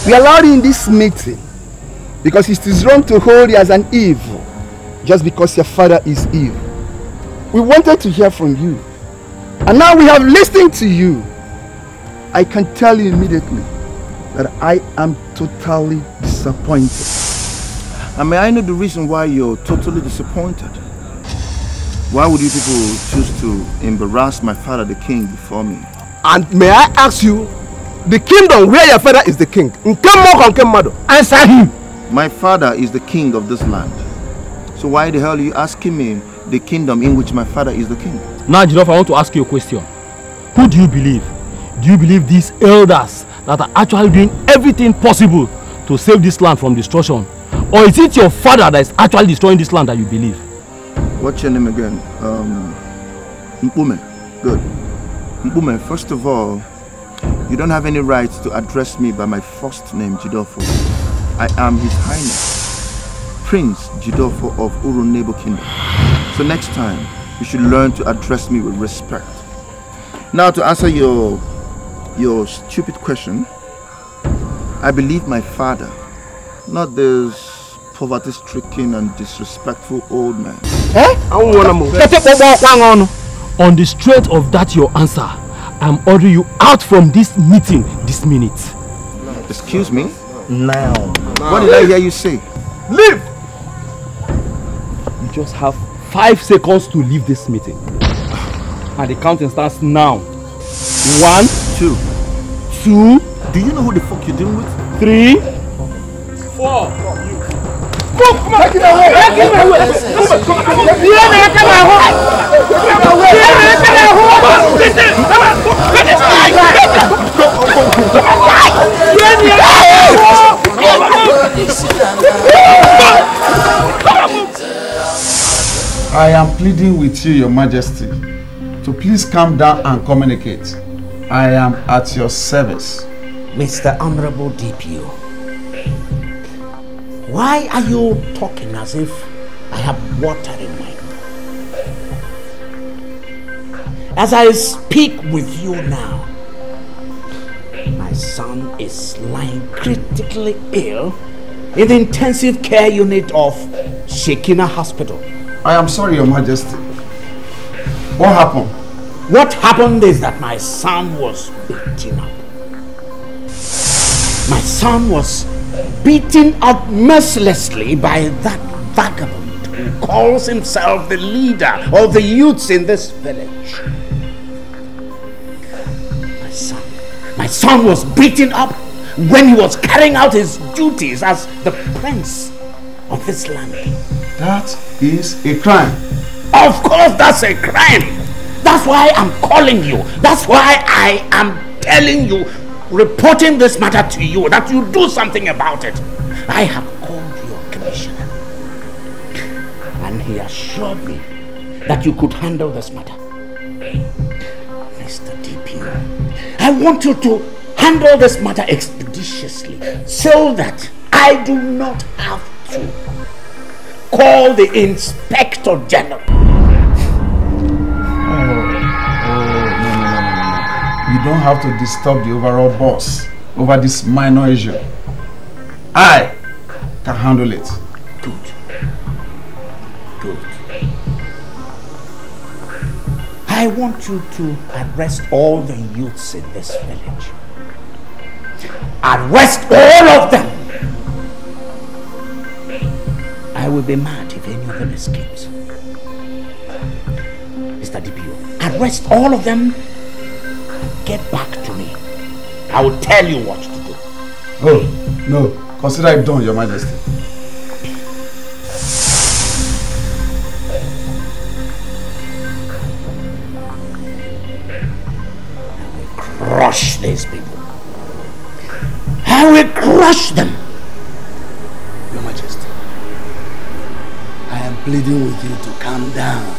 We allowed you in this meeting because it is wrong to hold you as an evil just because your father is evil. We wanted to hear from you, and now we have listened to you. I can tell you immediately that I am totally disappointed. And may I know the reason why you're totally disappointed? Why would you people choose to embarrass my father, the king, before me? And may I ask you, the kingdom where your father is the king, answer him. My father is the king of this land. So why the hell are you asking me the kingdom in which my father is the king? Now, Jirof, I want to ask you a question. Who do you believe? Do you believe these elders that are actually doing everything possible to save this land from destruction? Or is it your father that is actually destroying this land that you believe? What's your name again? Mpume. Good. Mpume, first of all, you don't have any right to address me by my first name, Jidofo. I am His Highness, Prince Jidofo of Urunebo Kingdom. So next time, you should learn to address me with respect. Now to answer your stupid question, I believe my father, not this poverty-stricken and disrespectful old man. On the strength of that your answer, I'm ordering you out from this meeting this minute. Excuse me? Now. What did I hear you say? Leave! You just have 5 seconds to leave this meeting. And the counting starts now. 1, 2. 2. Do you know who the fuck you're dealing with? 3. 4. Come on! Take him away! Take him away! Come on! I am pleading with you, Your Majesty, to please calm down and communicate. I am at your service. Mr. Honorable DPO, why are you talking as if I have water in my mouth? As I speak with you now, my son is lying critically ill in the intensive care unit of Shekina Hospital. I am sorry, Your Majesty. What happened? What happened is that my son was beaten up. My son was beaten up mercilessly by that vagabond who calls himself the leader of the youths in this village. My son was beaten up when he was carrying out his duties as the prince of this land. That is a crime. Of course that's a crime. That's why I'm calling you. That's why I am telling you, reporting this matter to you, that you do something about it. I have called your commissioner, and he assured me that you could handle this matter. Mr. DPO, I want you to handle this matter expeditiously so that I do not have to call the Inspector General. You don't have to disturb the overall boss over this minor issue. I can handle it. Good. Good. I want you to arrest all the youths in this village. Arrest all of them. I will be mad if any of them escapes. Mr. DPO, arrest all of them. Get back to me. I will tell you what to do. Oh, no. Consider it done, Your Majesty. I will crush these people. I will crush them. Your Majesty, I am pleading with you to calm down.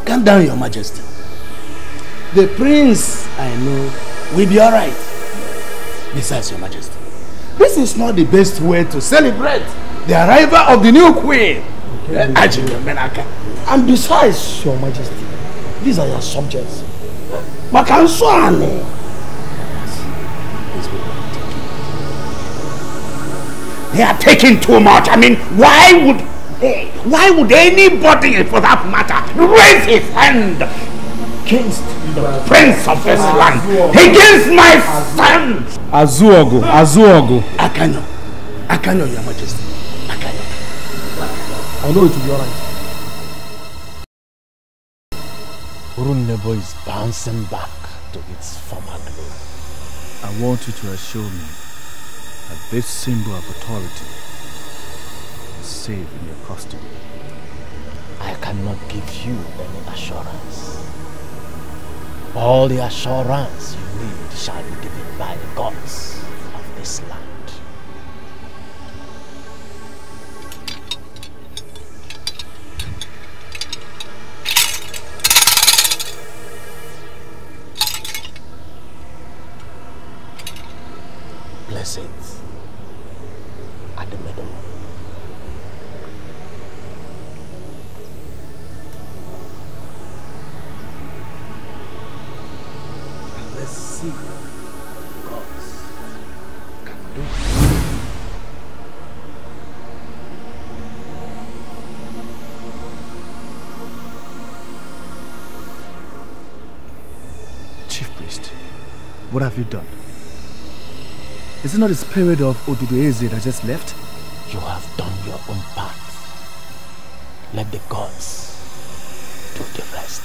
Calm down, Your Majesty. The prince, I know, will be alright. Besides, Your Majesty, this is not the best way to celebrate the arrival of the new queen. And besides, Your Majesty, these are your subjects. They are taking too much. I mean, why would anybody, for that matter, raise his hand against the prince of this land, against my son? Azuogo. Akanyo, Your Majesty. Akanyo. I know it will be alright. Urunebo is bouncing back to its former glory. I want you to assure me that this symbol of authority is safe in your custody. I cannot give you any assurance. All the assurance you need shall be given by the gods of this land. Blessings at the middle. Let's see what gods can do. What have you done? Is it not the spirit of Odudueze that just left? You have done your own part. Let the gods do the rest.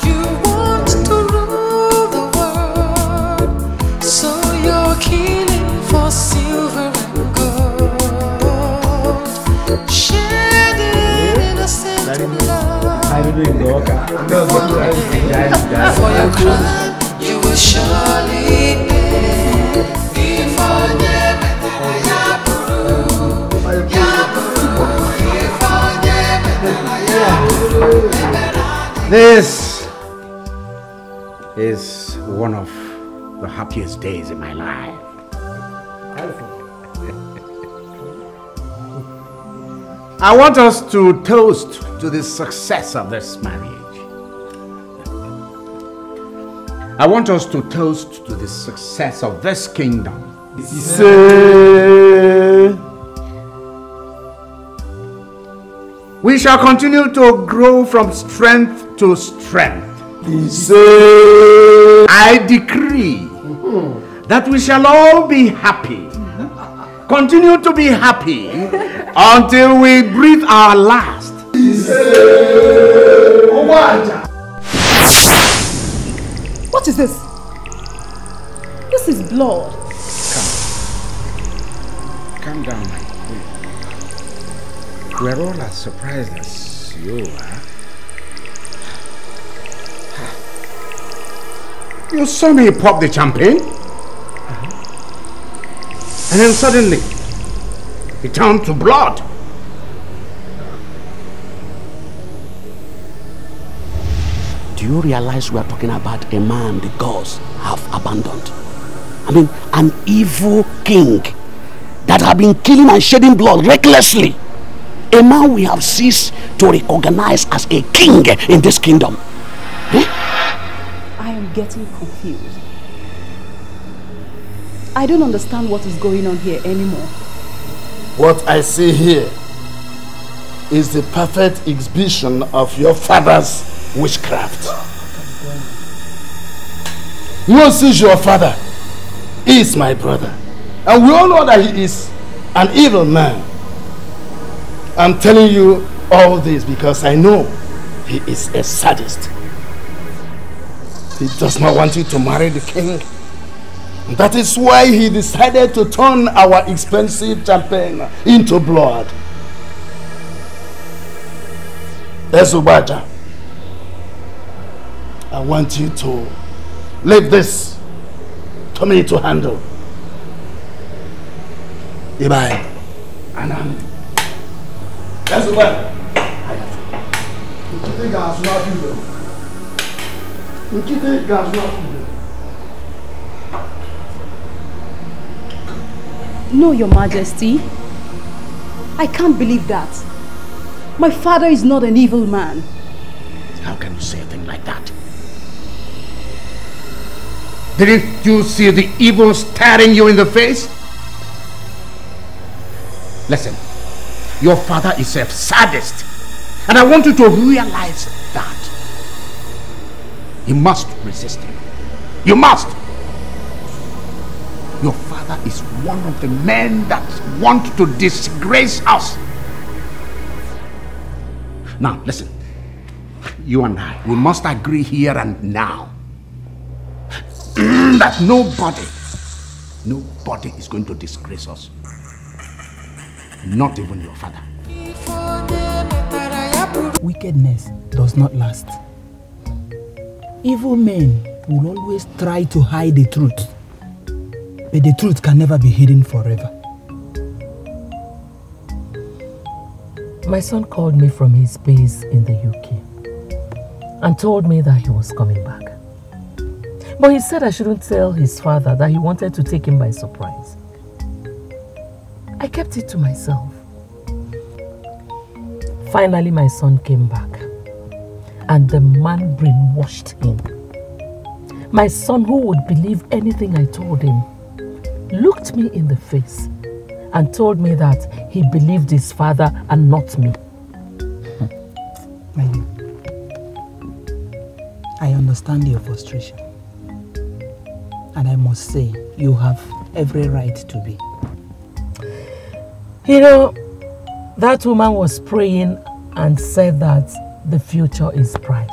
You want to rule the world, so you're killing for silver and gold, shedding innocent blood. For your crime, you will surely pay. This is one of the happiest days in my life. I want us to toast to the success of this marriage. I want us to toast to the success of this kingdom. We shall continue to grow from strength to strength. I decree that we shall all be happy. Continue to be happy until we breathe our last. What is this? This is blood. Calm down, my queen. We're all as surprised as you are. You saw me pop the champagne, and then suddenly it turned to blood. Do you realize we are talking about a man the gods have abandoned? I mean, an evil king that have been killing and shedding blood recklessly. A man we have ceased to recognize as a king in this kingdom. I am getting confused. I don't understand what is going on here anymore. What I see here is the perfect exhibition of your father's witchcraft. Ngozi is your father. He is my brother. And we all know that he is an evil man. I'm telling you all this because I know he is a sadist. He does not want you to marry the king. That is why he decided to turn our expensive champagne into blood. Ezubaja, I want you to leave this to me to handle. Ibai, Anam. Ezubaja. No, Your Majesty. I can't believe that. My father is not an evil man. How can you say a thing like that? Didn't you see the evil staring you in the face? Listen, your father is a sadist, and I want you to realize that. You must resist him. You must. Your father is one of the men that want to disgrace us. Now, listen. You and I, we must agree here and now that nobody is going to disgrace us. Not even your father. Wickedness does not last. Evil men will always try to hide the truth. But the truth can never be hidden forever. My son called me from his base in the UK and told me that he was coming back. But he said I shouldn't tell his father that he wanted to take him by surprise. I kept it to myself. Finally, my son came back and the man brainwashed him. My son, who would believe anything I told him, looked me in the face and told me that he believed his father and not me. I understand your frustration. And I must say, you have every right to be. You know, that woman was praying and said that the future is bright.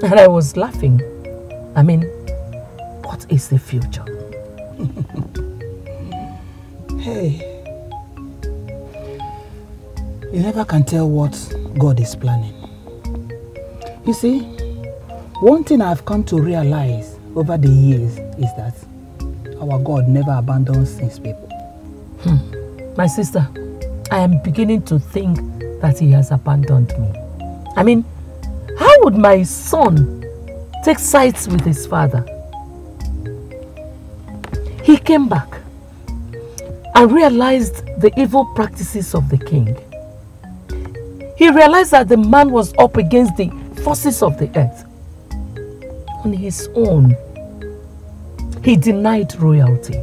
And I was laughing. I mean, what is the future? Hey, you never can tell what God is planning. You see, one thing I've come to realize over the years is that our God never abandons his people. My sister, I am beginning to think that he has abandoned me. I mean, how would my son take sides with his father? He came back and realized the evil practices of the king. He realized that the man was up against the forces of the earth. On his own, he denied royalty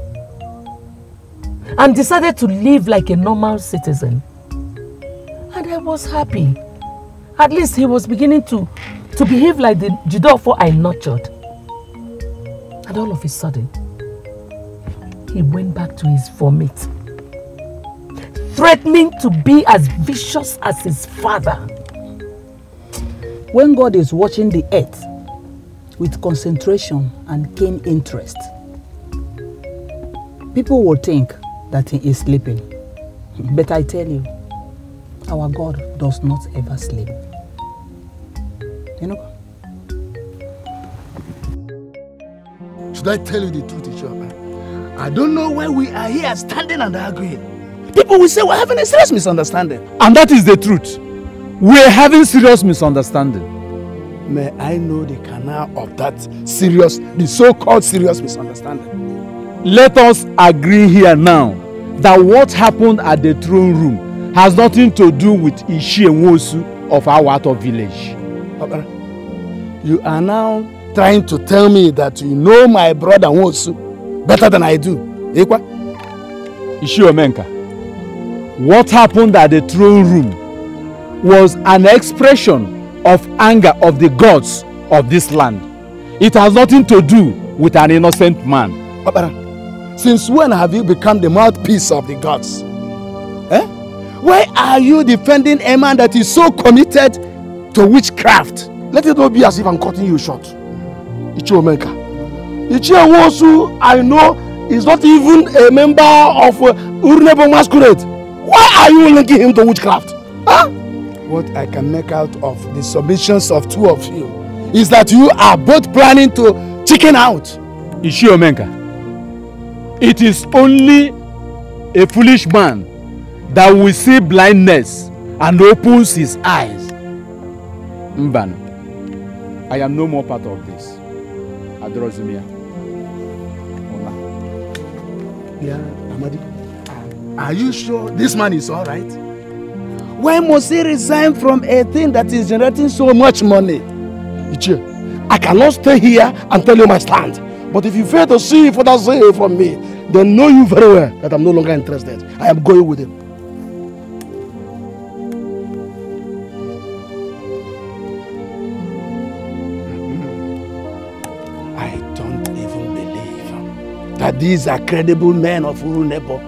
and decided to live like a normal citizen. And I was happy. At least he was beginning to behave like the Jidofo I nurtured. And all of a sudden, he went back to his vomit, threatening to be as vicious as his father. When God is watching the earth with concentration and keen interest, people will think that he is sleeping. But I tell you, our God does not ever sleep. You know? Should I tell you the truth, Ichioba? I don't know why we are here standing and arguing. People will say we're having a serious misunderstanding. And that is the truth. We're having serious misunderstanding. May I know the canal of that serious, the so-called serious misunderstanding? Let us agree here now that what happened at the throne room has nothing to do with Ishi and Wosu of our Water village. Papa, you are now trying to tell me that you know my brother Wosu better than I do. Ekwa? Ishi Omenka, what happened at the throne room was an expression of anger of the gods of this land. It has nothing to do with an innocent man. Papa, since when have you become the mouthpiece of the gods? Eh? Why are you defending a man that is so committed to witchcraft? Let it not be as if I'm cutting you short. Ichi Omenka. Ichi Wosu, I know, is not even a member of Urnebo Masquerade. Why are you linking him to witchcraft? Huh? What I can make out of the submissions of two of you is that you are both planning to chicken out. Ishi Omenka, it is only a foolish man that will see blindness and opens his eyes. Mbano, I am no more part of this. Adrozimia. Yeah, Amadi. Are you sure this man is all right? Why must he resign from a thing that is generating so much money? Ichie, I cannot stay here and tell you my stand. But if you fail to see further say from me, then know you very well that I'm no longer interested. I am going with him. I don't even believe that these are credible men of Urunebo.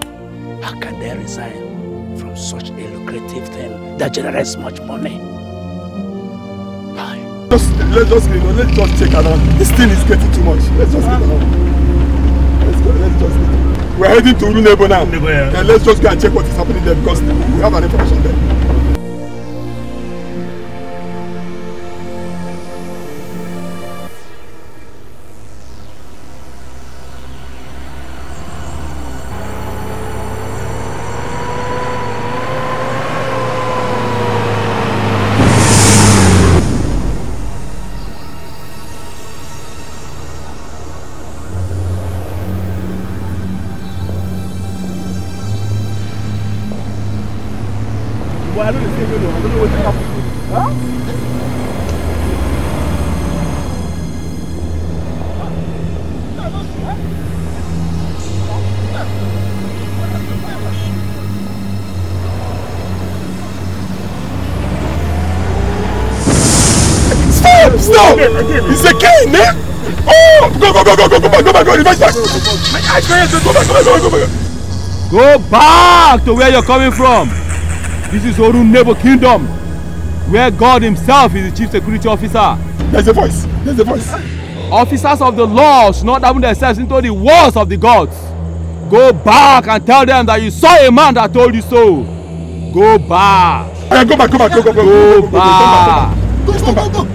How can they resign from such a lucrative thing that generates much money? Let's just check around. This thing is getting too much. Let's just get around. Let's go. We're heading to Urunebo now. And let's just go and check what is happening there because we have an information there. Boy, I don't know what happened. Huh? Stop! It's a king, man! Oh! Go back, reverse back! Go back to where you're coming from. This is Orunebo Kingdom, where God himself is the chief security officer. There's a voice. Officers of the law should not have themselves into the wars of the gods. Go back and tell them that you saw a man that told you so. Go back. Go back. Go back. Come back. There's something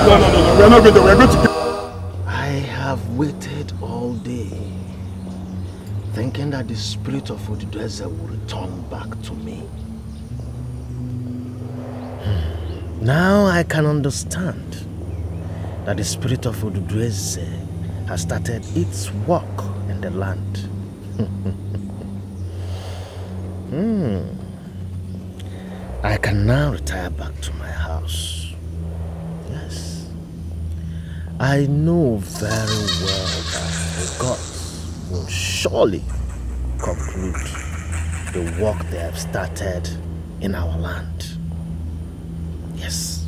No, we're not going to. We're going to. I have waited all day, thinking that the spirit of Odudeze will return back to me. Now I can understand that the spirit of Odudeze has started its work in the land. I can now retire back to my house. Yes. I know very well that the gods will surely conclude the work they have started in our land. Yes.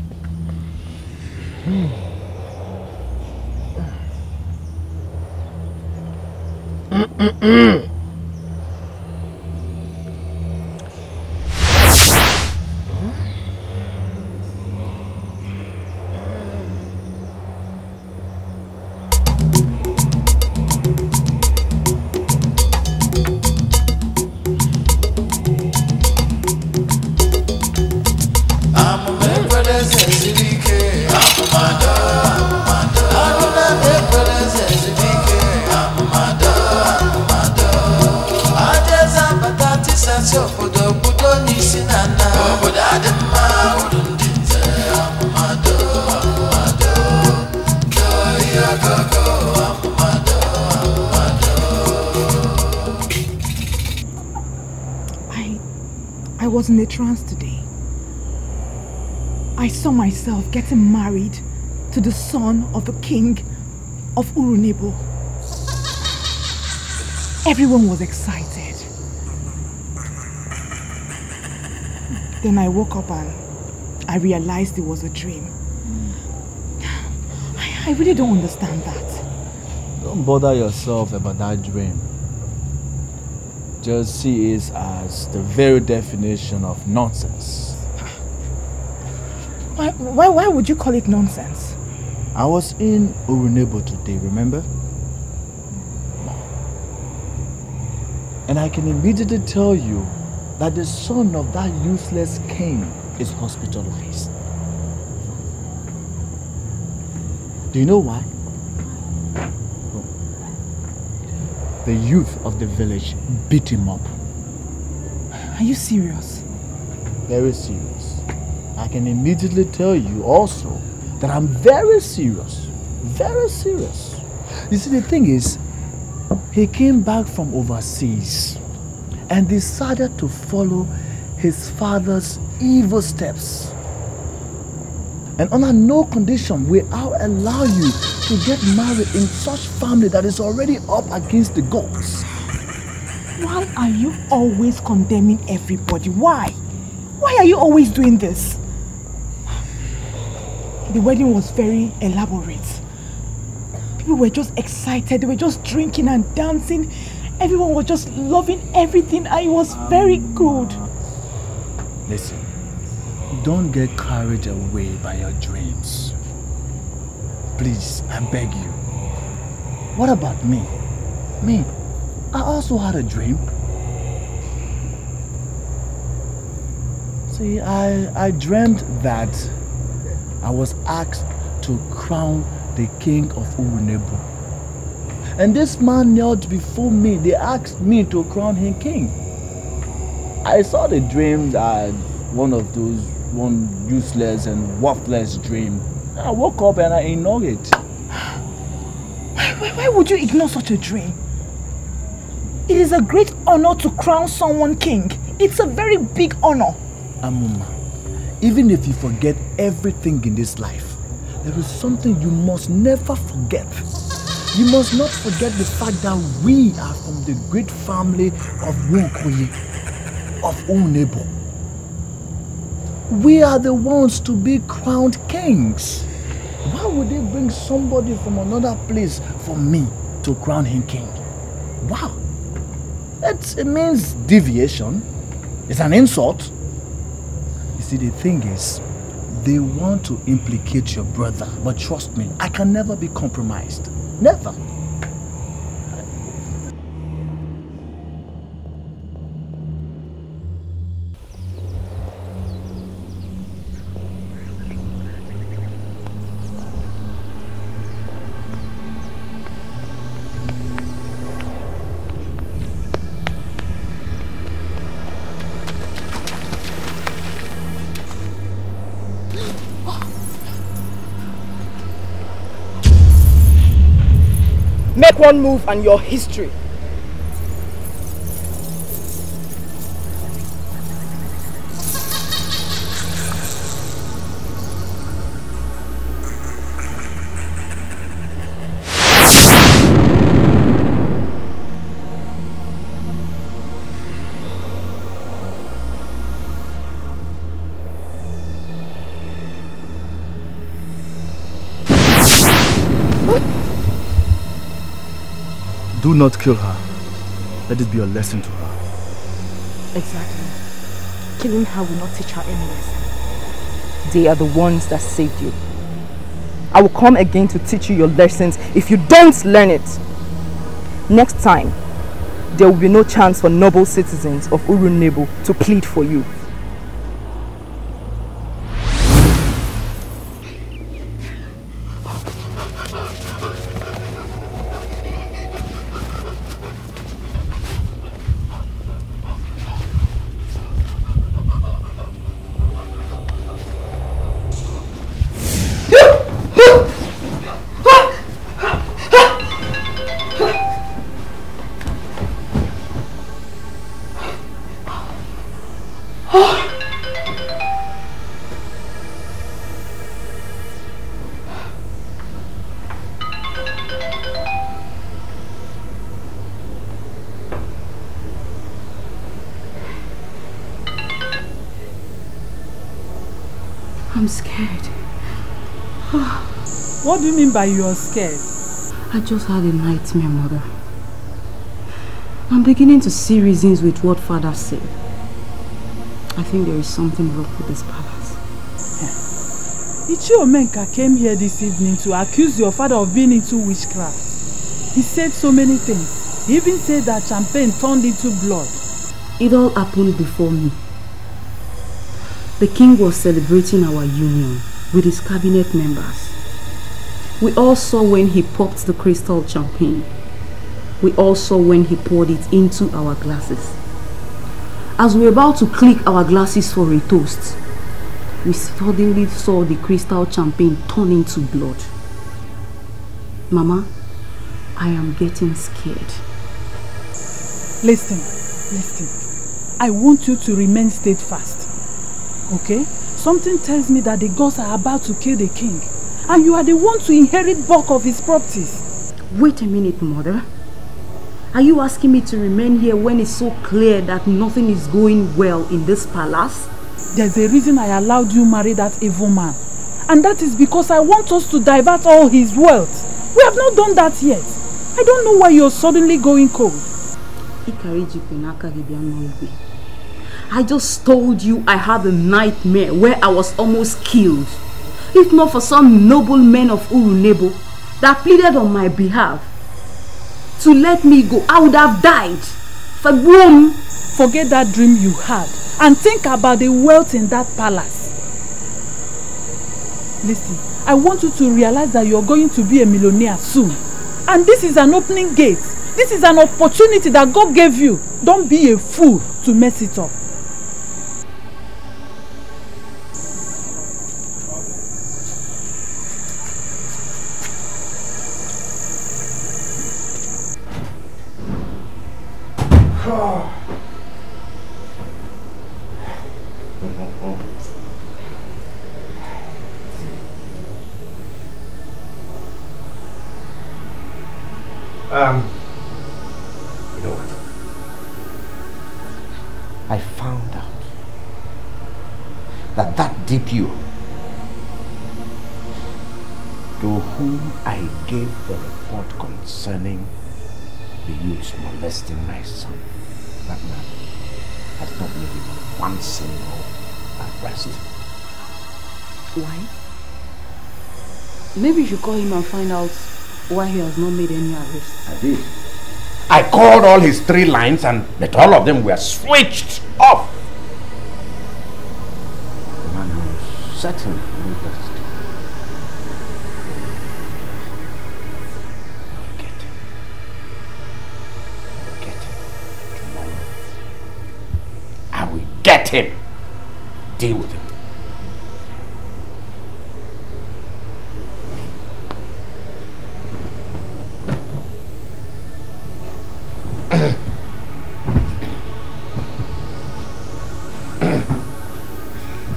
I was in a trance today. I saw myself getting married to the son of the king of Urunebo. Everyone was excited. Then I woke up and I realized it was a dream. I really don't understand that. Don't bother yourself about that dream. Just see it as the very definition of nonsense. Why would you call it nonsense? I was in Urunebo today, remember? And I can immediately tell you that the son of that useless king is hospitalized. Do you know why? The youth of the village beat him up. Are you serious? Very serious. I can immediately tell you also that I'm very serious. Very serious. You see, the thing is, he came back from overseas and decided to follow his father's evil steps. And under no condition will I allow you to get married in such family that is already up against the gods. Why are you always condemning everybody? Why? Why are you always doing this? The wedding was very elaborate. People were just excited. They were just drinking and dancing. Everyone was just loving everything and it was very good. Listen, don't get carried away by your dreams. Please, I beg you. What about me? Me, I also had a dream. See, I dreamt that I was asked to crown the king of Urunebo. And this man knelt before me. They asked me to crown him king. I saw the dreams as one useless and worthless dream. I woke up and I ignored it. Why would you ignore such a dream? It is a great honor to crown someone king. It's a very big honor. Amuma, even if you forget everything in this life, there is something you must never forget. You must not forget the fact that we are from the great family of Nwokoye, of Urunebo. We are the ones to be crowned kings. Why would they bring somebody from another place for me to crown him king? Wow. It means deviation. It's an insult. You see, the thing is, they want to implicate your brother. But trust me, I can never be compromised. Never. Make one move and your history. Do not kill her. Let it be a lesson to her. Exactly. Killing her will not teach her any lesson. They are the ones that saved you. I will come again to teach you your lessons if you don't learn it. Next time, there will be no chance for noble citizens of Urunebo to plead for you. I'm scared. What do you mean by you're scared? I just had a nightmare, Mother. I'm beginning to see reasons with what Father said. I think there is something wrong with this palace. Ichie Omenka came here this evening to accuse your father of being into witchcraft. He said so many things. He even said that champagne turned into blood. It all happened before me. The king was celebrating our union with his cabinet members. We all saw when he popped the crystal champagne. We all saw when he poured it into our glasses. As we were about to click our glasses for a toast, we suddenly saw the crystal champagne turn into blood. Mama, I am getting scared. Listen. I want you to remain steadfast. Okay? Something tells me that the gods are about to kill the king. And you are the one to inherit bulk of his properties. Wait a minute, Mother. Are you asking me to remain here when it's so clear that nothing is going well in this palace? There's a reason I allowed you marry that evil man. And that is because I want us to divert all his wealth. We have not done that yet. I don't know why you're suddenly going cold. I just told you I had a nightmare where I was almost killed. If not for some noble men of Urunebo that pleaded on my behalf to let me go, I would have died. Forget that dream you had and think about the wealth in that palace. Listen, I want you to realize that you're going to be a millionaire soon. And this is an opening gate. This is an opportunity that God gave you. Don't be a fool to mess it up. You know what? I found out that DPO to whom I gave the report concerning the youths molesting my son, that man has not made even one single arrest. Why? Maybe you should call him and find out why he has not made any arrests. I did. I called all his 3 lines but all of them were switched off. The man will certainly need that. I will get him. Deal with him.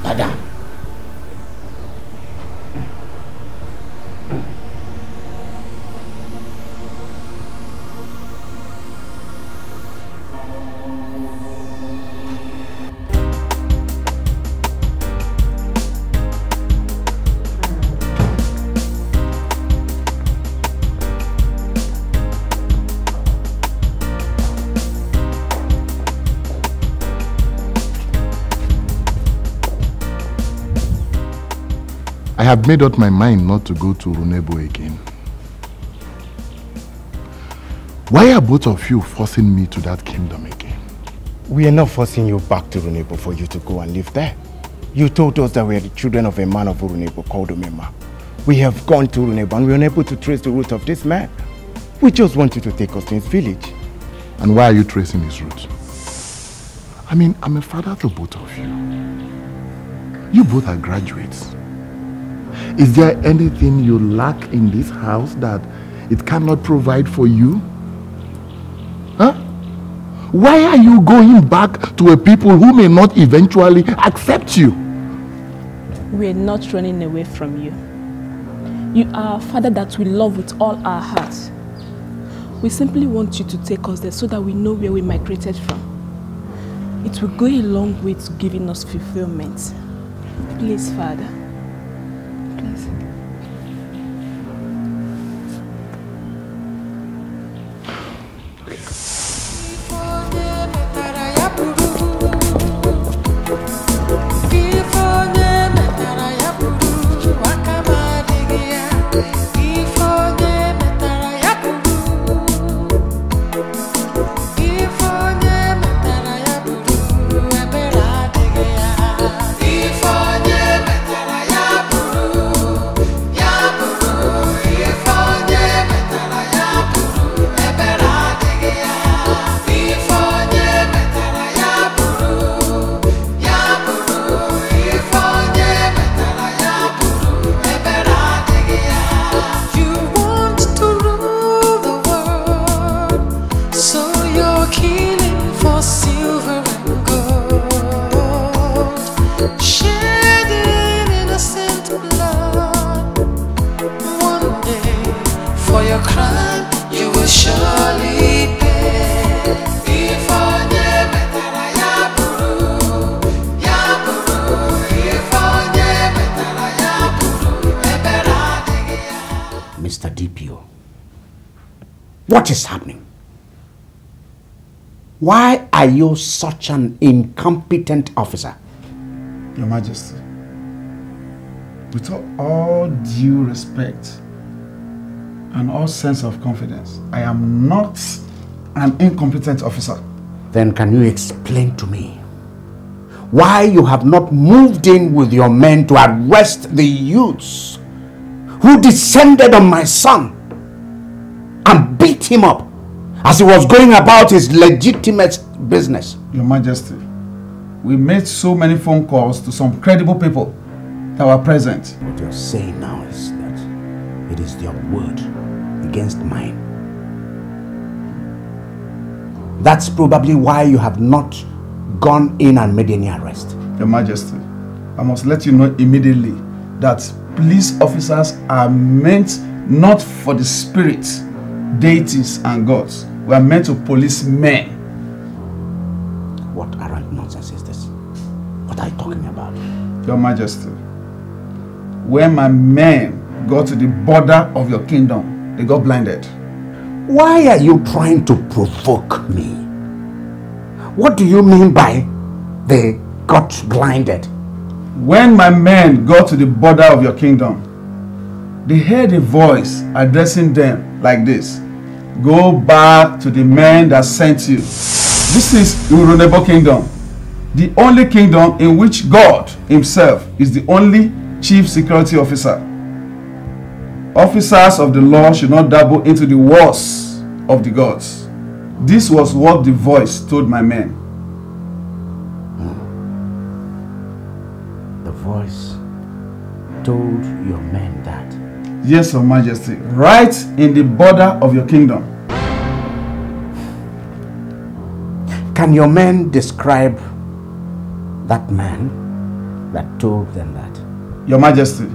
Madam. I have made up my mind not to go to Runebo again. Why are both of you forcing me to that kingdom again? We are not forcing you back to Runebo for you to go and live there. You told us that we are the children of a man of Runebo called Omema. We have gone to Runebo and we are unable to trace the root of this man. We just want you to take us to his village. And why are you tracing his root? I mean, I'm a father to both of you. You both are graduates. Is there anything you lack in this house that it cannot provide for you? Huh? Why are you going back to a people who may not eventually accept you? We're not running away from you. You are a father that we love with all our hearts. We simply want you to take us there so that we know where we migrated from. It will go a long way to giving us fulfillment. Please, Father. Please. Mr. DPO, what is happening? Why are you such an incompetent officer? Your Majesty, with all due respect and all sense of confidence, I am not an incompetent officer. Then can you explain to me why you have not moved in with your men to arrest the youths who descended on my son and beat him up as he was going about his legitimate business. Your Majesty, we made so many phone calls to some credible people that were present. What you're saying now is that it is your word against mine. That's probably why you have not gone in and made any arrest. Your Majesty, I must let you know immediately that police officers are meant not for the spirits, deities and gods. We are meant to police men. What arrant nonsense is this? What are you talking about? Your Majesty, when my men got to the border of your kingdom, they got blinded. Why are you trying to provoke me? What do you mean by they got blinded? When my men got to the border of your kingdom, they heard a voice addressing them like this: go back to the men that sent you. This is Urunebo Kingdom, the only kingdom in which God himself is the only chief security officer. Officers of the law should not dabble into the wars of the gods. This was what the voice told my men. The voice told your men that? Yes, Your Majesty, right in the border of your kingdom. Can your men describe that man that told them that? Your Majesty,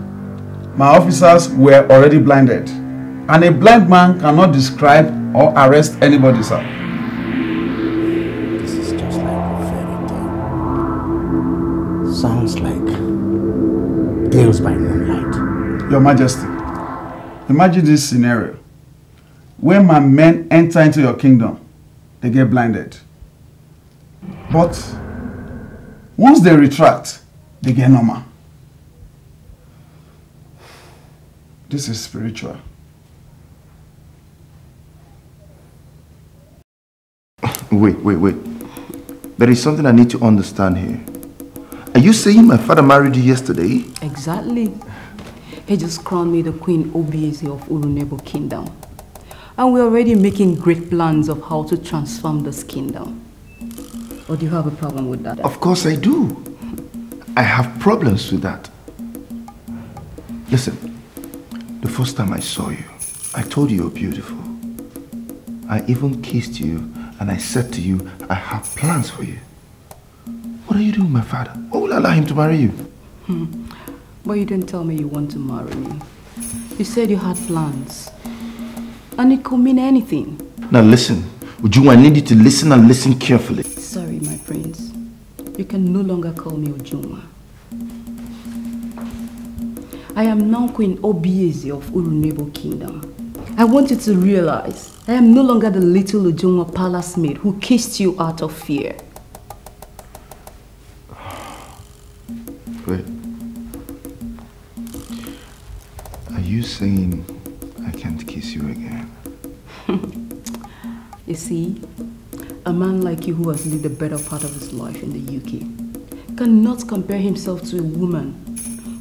my officers were already blinded, and a blind man cannot describe or arrest anybody, sir. This is just like a fairy tale. Sounds like tales by moonlight. Your Majesty, imagine this scenario. When my men enter into your kingdom, they get blinded. But once they retract, they get normal. This is spiritual. Wait. There is something I need to understand here. Are you saying my father married you yesterday? Exactly. He just crowned me the Queen Obieze of Urunebo Kingdom. And we're already making great plans of how to transform this kingdom. Or do you have a problem with that? Of course I do. I have problems with that. Listen, the first time I saw you, I told you you're beautiful. I even kissed you and I said to you, I have plans for you. What are you doing, my father? What will allow him to marry you? But you didn't tell me you want to marry me. You said you had plans. And it could mean anything. Now listen, Ujunwa, I need you to listen and listen carefully. Sorry, my prince. You can no longer call me Ujunwa. I am now Queen Obieze of Urunebo Kingdom. I want you to realize I am no longer the little Ujunwa palace maid who kissed you out of fear. Wait. Are you saying I can't kiss you again? You see, a man like you who has lived the better part of his life in the UK cannot compare himself to a woman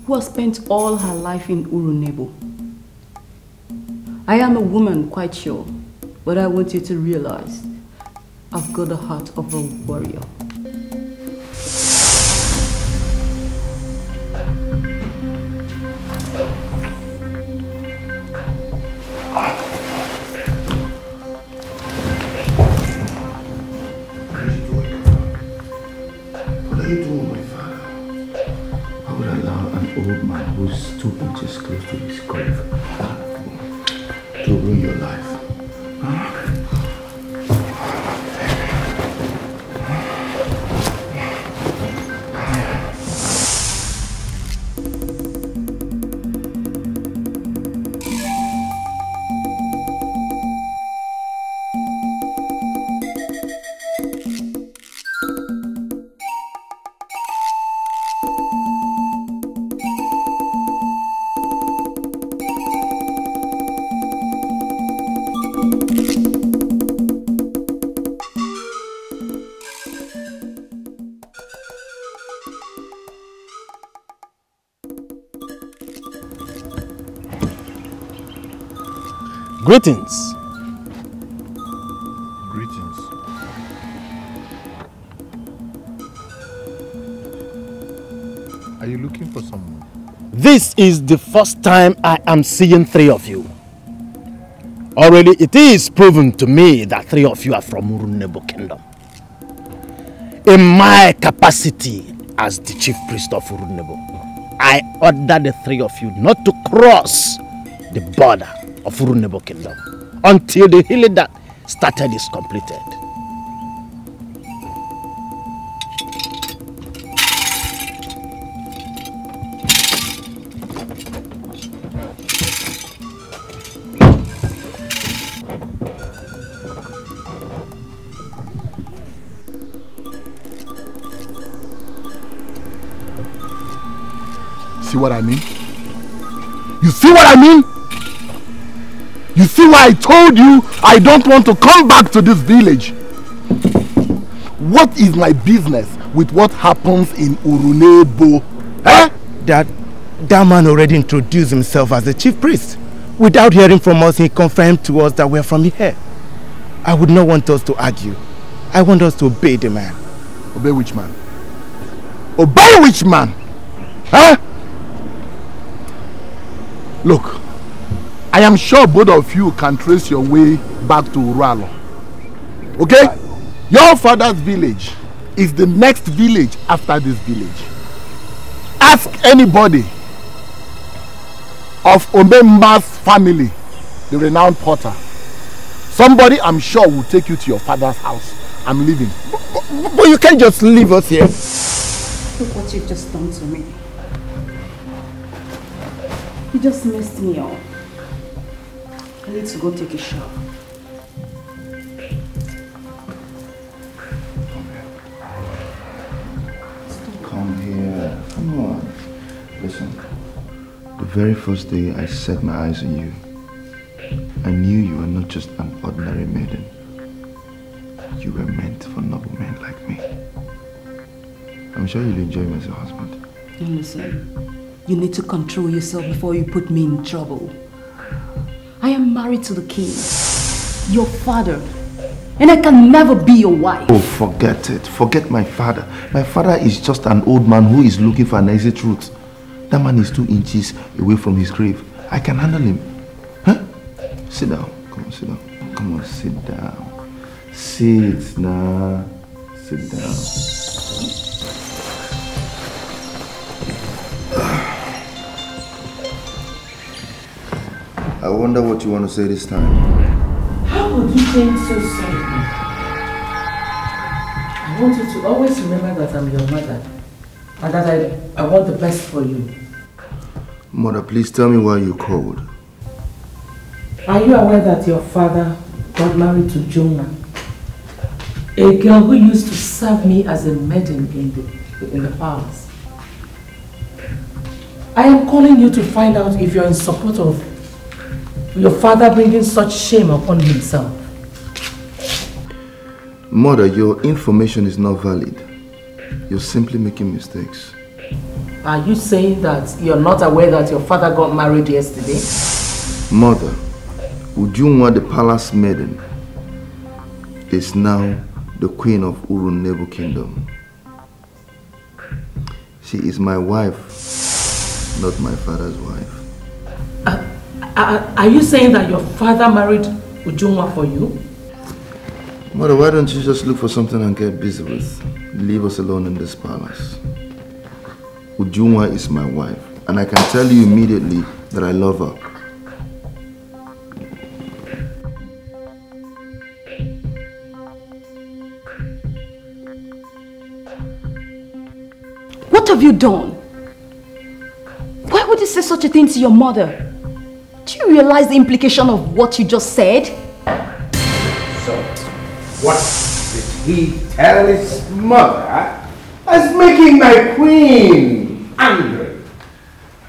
who has spent all her life in Urunebo. I am a woman, quite sure, but I want you to realize I've got the heart of a warrior. What are you doing, my father? I would allow an old man who's 2 inches close to his grave to ruin your life. Huh? Greetings. Greetings. Are you looking for someone? This is the first time I am seeing three of you. Already it is proven to me that three of you are from Urunebo Kingdom. In my capacity as the chief priest of Urunebo, I order the three of you not to cross the border of Urunebo Kingdom until the healing that started is completed. See what I mean? You see what I mean? You see why I told you I don't want to come back to this village? What is my business with what happens in Urunebo? Eh? That man already introduced himself as the chief priest. Without hearing from us, he confirmed to us that we're from here. I would not want us to argue. I want us to obey the man. Obey which man? Obey which man? Huh? Look, I am sure both of you can trace your way back to Urualo. Okay? Your father's village is the next village after this village. Ask anybody of Omemba's family, the renowned potter. Somebody I'm sure will take you to your father's house. I'm leaving. But you can't just leave us here. Look what you've just done to me. You just messed me up. I need to go take a shower. Come here. Come on. Listen. The very first day I set my eyes on you, I knew you were not just an ordinary maiden. You were meant for noble men like me. I'm sure you'll enjoy me as your husband. Listen. You need to control yourself before you put me in trouble. I am married to the king, your father, and I can never be your wife. Oh, forget it. Forget my father. My father is just an old man who is looking for an exit route. That man is 2 inches away from his grave. I can handle him. Huh? Sit down. Come on, sit down. Come on, sit down. Sit now. Sit down. I wonder what you want to say this time. How would you change so suddenly? I want you to always remember that I'm your mother and that I want the best for you. Mother, please tell me why you called. Are you aware that your father got married to Jonah, a girl who used to serve me as a maiden in the palace? I am calling you to find out if you're in support of your father bringing such shame upon himself. Mother, your information is not valid. You're simply making mistakes. Are you saying that you're not aware that your father got married yesterday? Mother, Ujunwa, the palace maiden, is now the queen of Urunebo Kingdom. She is my wife, not my father's wife. Are you saying that your father married Ujunwa for you? Mother, why don't you just look for something and get busy with? Leave us alone in this palace. Ujunwa is my wife, and I can tell you immediately that I love her. What have you done? Why would you say such a thing to your mother? Do you realize the implication of what you just said? So, what did he tell his mother as making my queen angry?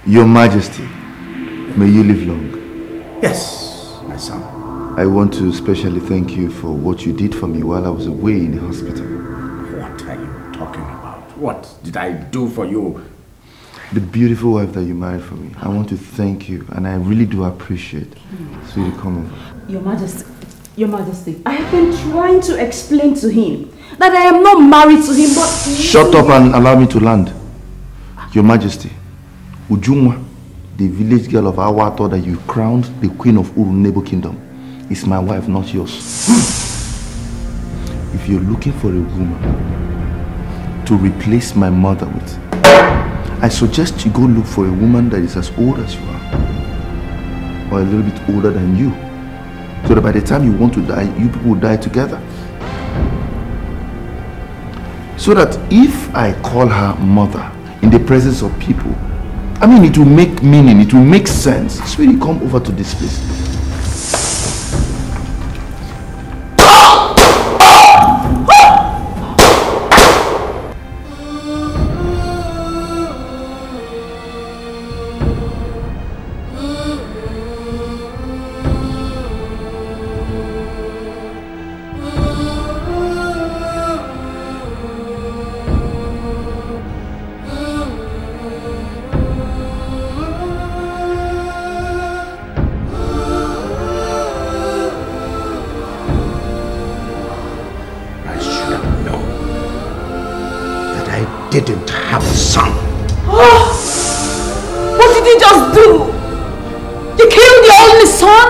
Your Majesty, may you live long. Yes, my son. I want to especially thank you for what you did for me while I was away in the hospital. What are you talking about? What did I do for you? The beautiful wife that you married for me. I want to thank you, and I really do appreciate Sweetie, come over. Your Majesty, I have been trying to explain to him that I am not married to him, but... Shut up and allow me to land. Your Majesty, Ujungwa, the village girl of Awa, thought that you crowned the queen of Urunebo Kingdom, is my wife, not yours. If you're looking for a woman to replace my mother with, I suggest you go look for a woman that is as old as you are, or a little bit older than you, so that by the time you want to die, you people will die together. So that if I call her mother in the presence of people, I mean, it will make meaning, it will make sense. Sweetie, come over to this place. Didn't have a son. Oh, what did you just do? You killed your only son?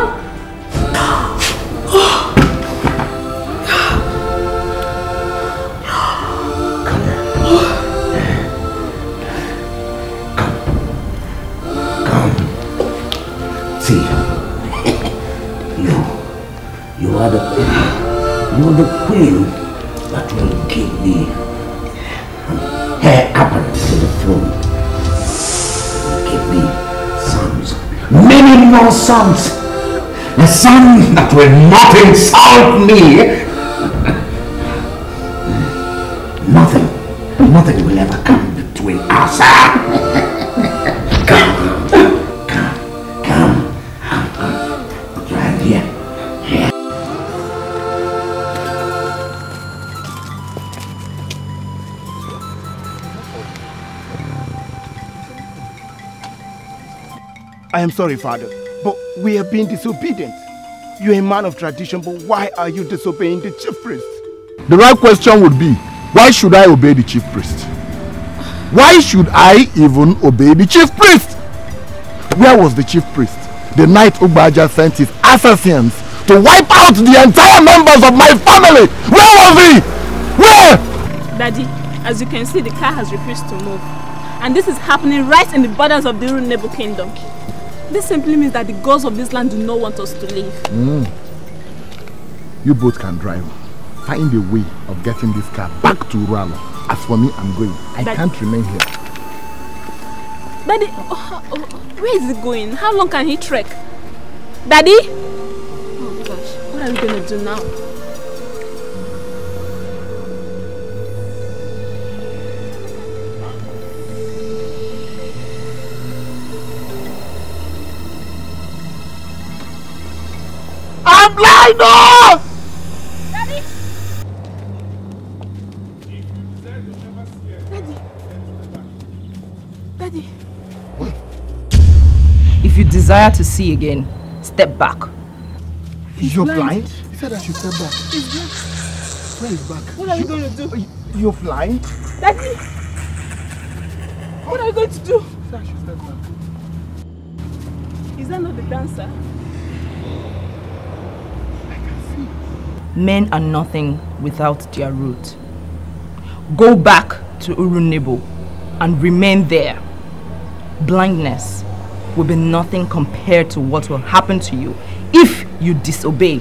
Come. See, you are the queen that will give me heir apparent to the throne. Give me sons, many more sons, a son that will not insult me. Nothing will ever come between us. Come. Right here. I am sorry, Father, but we have been disobedient. You're a man of tradition, but why are you disobeying the chief priest? The right question would be, why should I obey the chief priest? Why should I even obey the chief priest? Where was the chief priest the night Ugbaja sent his assassins to wipe out the entire members of my family? Where was he? Where? Daddy, as you can see, the car has refused to move. And this is happening right in the borders of the Urunebo Kingdom. This simply means that the gods of this land do not want us to leave. You both can drive. Find a way of getting this car back to Urano. As for me, I'm going. I can't remain here. Daddy, where is he going? How long can he trek? Daddy? Oh gosh, what are we going to do now? I'm blind! No! Daddy! Daddy! If you desire to see again, step back. You're blind? He said I should step back. He's blind. Where is back? What are we going to do? You're blind? Daddy! What are we going to do? He said I should step back. Is that not the dancer? Men are nothing without their root. Go back to Urunebo and remain there. Blindness will be nothing compared to what will happen to you if you disobey.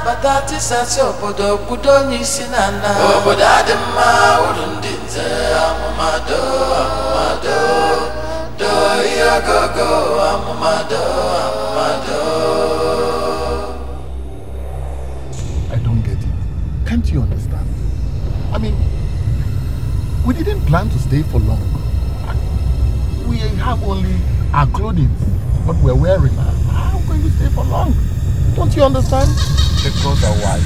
Batati sasi obodo kudo nyisi nana obodo adima urundinze amamado do yagogo amamado. I don't get it. Can't you understand? I mean, we didn't plan to stay for long. We have only our clothing, what we're wearing, how are we going to stay for long? Don't you understand? The clothes are white.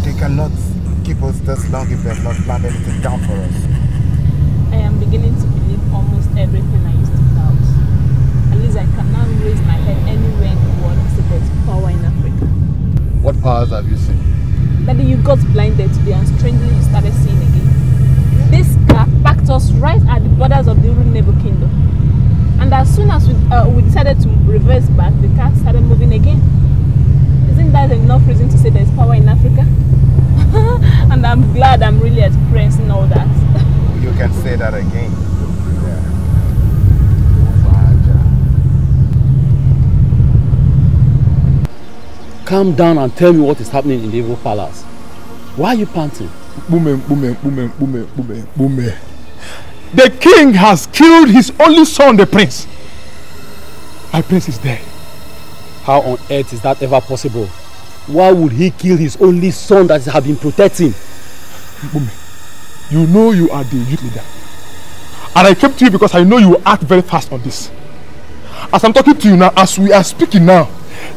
They cannot keep us this long if they have not planned anything down for us. I am beginning to believe almost everything I used to doubt. At least I can now raise my head anywhere in the world and say there's power in Africa. What powers have you seen? Daddy, you got blinded today and strangely you started seeing again. This car packed us right at the borders of the Urunebo kingdom. And as soon as we decided to reverse back, the car started moving again. Isn't that enough reason to say there's power in Africa? And I'm glad I'm really experiencing all that. You can say that again. Calm down and tell me what is happening in the evil palace. Why are you panting? Bume. The king has killed his only son, the prince. My prince is dead. How on earth is that ever possible? Why would he kill his only son that has been protecting? Bume, you know you are the youth leader. And I came to you because I know you will act very fast on this. As I'm talking to you now, as we are speaking now,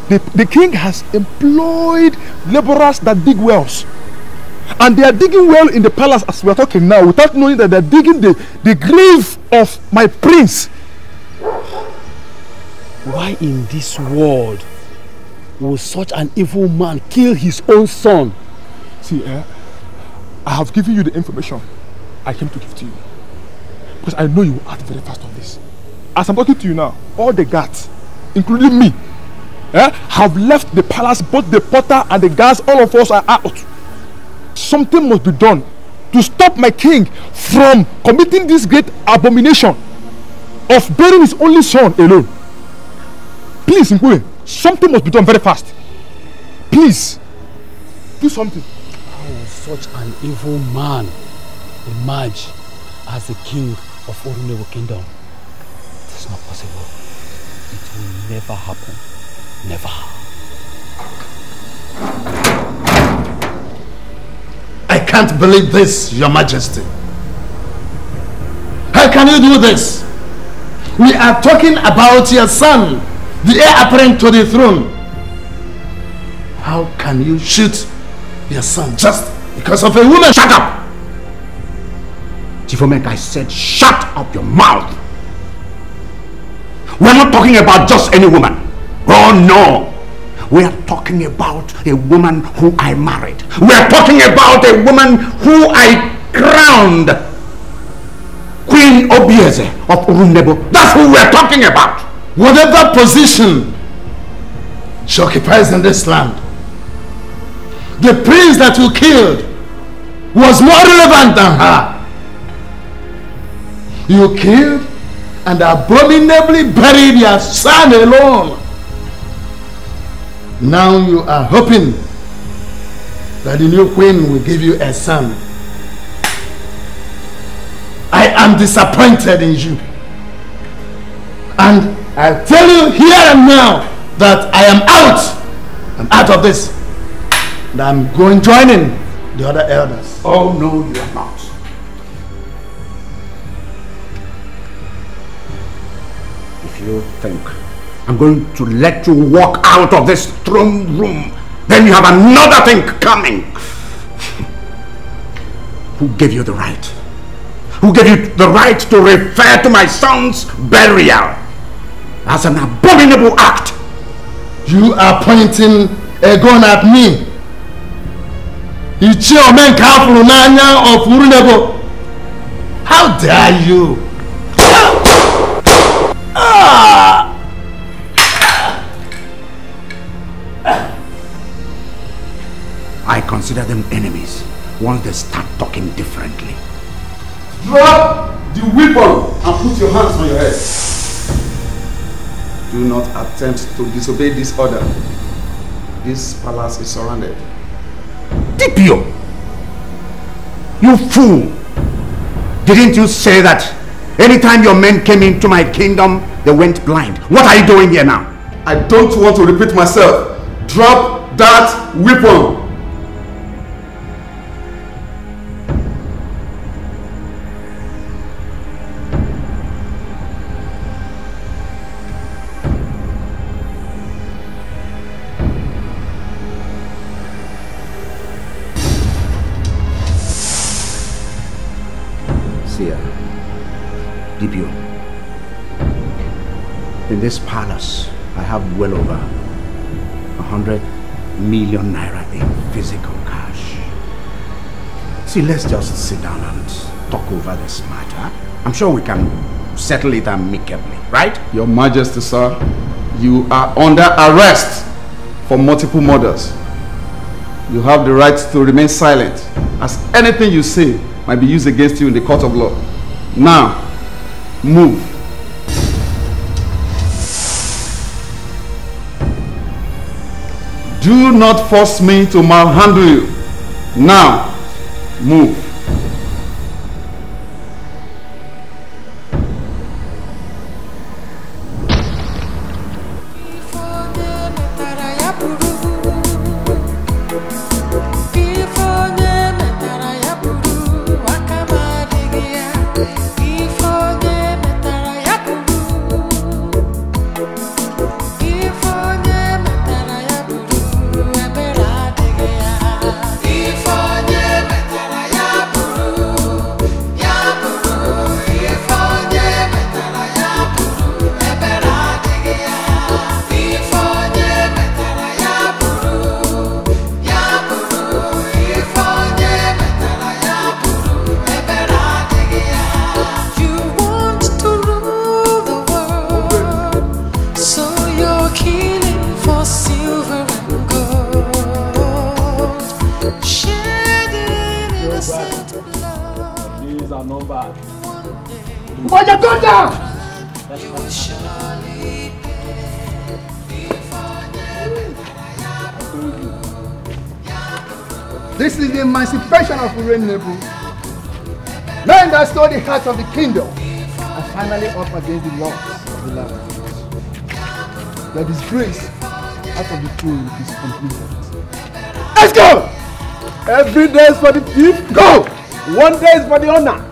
the king has employed laborers that dig wells. And they are digging well in the palace as we are talking now, without knowing that they are digging the grave of my prince. Why in this world will such an evil man kill his own son? See, I have given you the information I came to give to you. Because I know you will act very fast on this. As I'm talking to you now, all the guards, including me, have left the palace. Both the porter and the guards, all of us are out. Something must be done to stop my king from committing this great abomination of burying his only son alone. Please, Nkwe, something must be done very fast. Please, do something. How will such an evil man emerge as the king of Orunebo Kingdom? It is not possible. It will never happen. Never. I can't believe this, Your Majesty. How can you do this? We are talking about your son, the heir apparent to the throne. How can you shoot your son just because of a woman? Shut up! Chifomek, I said shut up your mouth. We're not talking about just any woman. Oh no! We are talking about a woman who I married. We are talking about a woman who I crowned Queen Obieze of Urunebo. That's who we are talking about. Whatever position she occupies in this land, the prince that you killed was more relevant than her. You killed and abominably buried your son alone. Now you are hoping that the new queen will give you a son. I am disappointed in you. And I tell you here and now that I am out. I'm out of this. And I'm going joining the other elders. Oh no, you are not. If you think I'm going to let you walk out of this throne room, then you have another thing coming. Who gave you the right? Who gave you the right to refer to my son's burial as an abominable act? You are pointing a gun at me. Ichi Omenka Fulunanya of Urunebo. How dare you? I consider them enemies once they start talking differently. Drop the weapon and put your hands on your head. Do not attempt to disobey this order. This palace is surrounded. Dipio! You fool! Didn't you say that anytime your men came into my kingdom, they went blind? What are you doing here now? I don't want to repeat myself. Drop that weapon. In this palace, I have well over 100 million naira in physical cash. See, let's just sit down and talk over this matter. I'm sure we can settle it amicably, right? Your Majesty, sir, you are under arrest for multiple murders. You have the right to remain silent, as anything you say might be used against you in the court of law. Now, move. Do not force me to malhandle you. Now, move. This is the emancipation of Urenebo. Men that stole the heart of the kingdom are finally up against the laws of the land. The disgrace out of the throne is completed. Let's go! Every day is for the thief, go! 1 day is for the honor.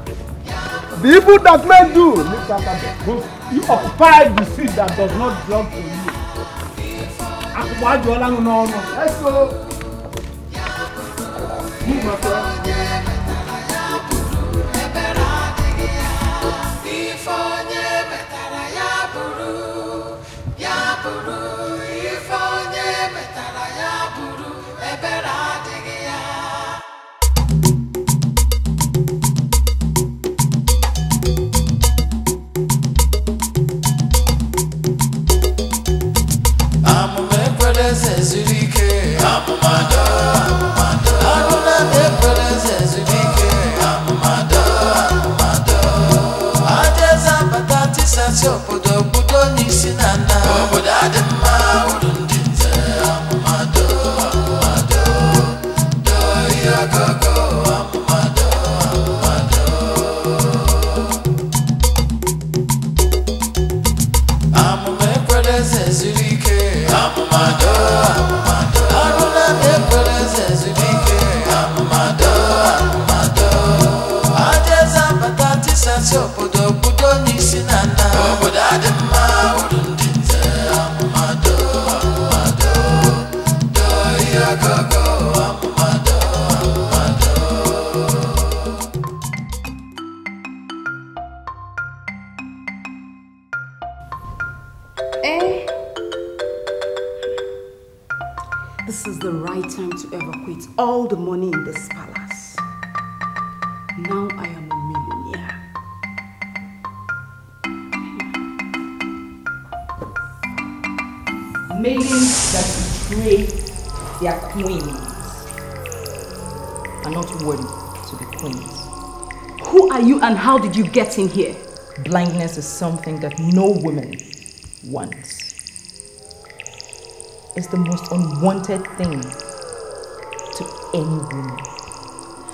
The evil that men do, lift after them. You occupy the seat that does not belong to you. Let's go! Move, my friend. This is the right time to evacuate all the money in this palace. Now I am a millionaire. Maidens that betray their queens are not worthy to be queens. Who are you and how did you get in here? Blindness is something that no woman wants. It's the most unwanted thing to any woman.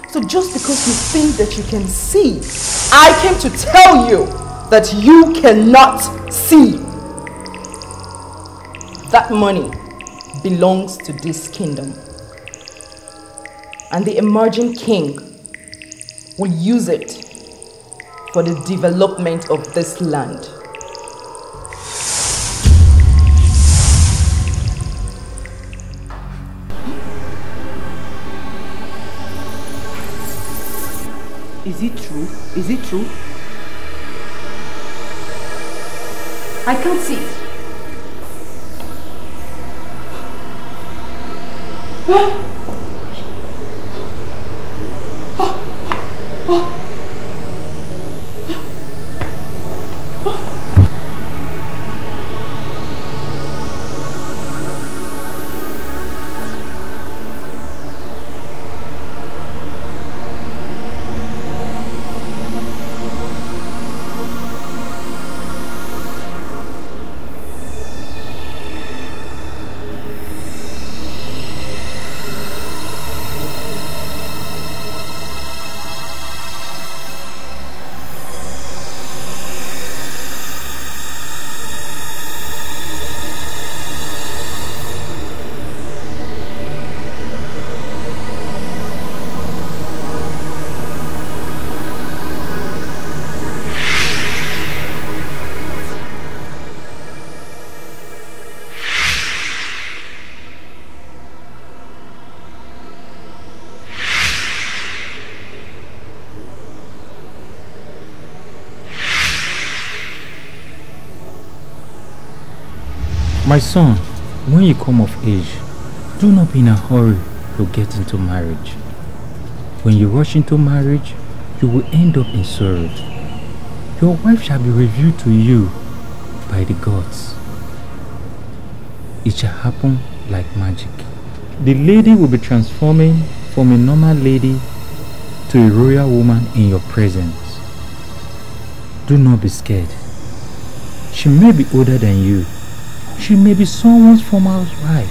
So just because you think that you can see, I came to tell you that you cannot see. That money belongs to this kingdom. And the emerging king will use it for the development of this land. Is it true? Is it true? I can't see it. Huh? My son, when you come of age, do not be in a hurry to get into marriage. When you rush into marriage, you will end up in sorrow. Your wife shall be revealed to you by the gods. It shall happen like magic. The lady will be transforming from a normal lady to a royal woman in your presence. Do not be scared. She may be older than you. She may be someone's former wife.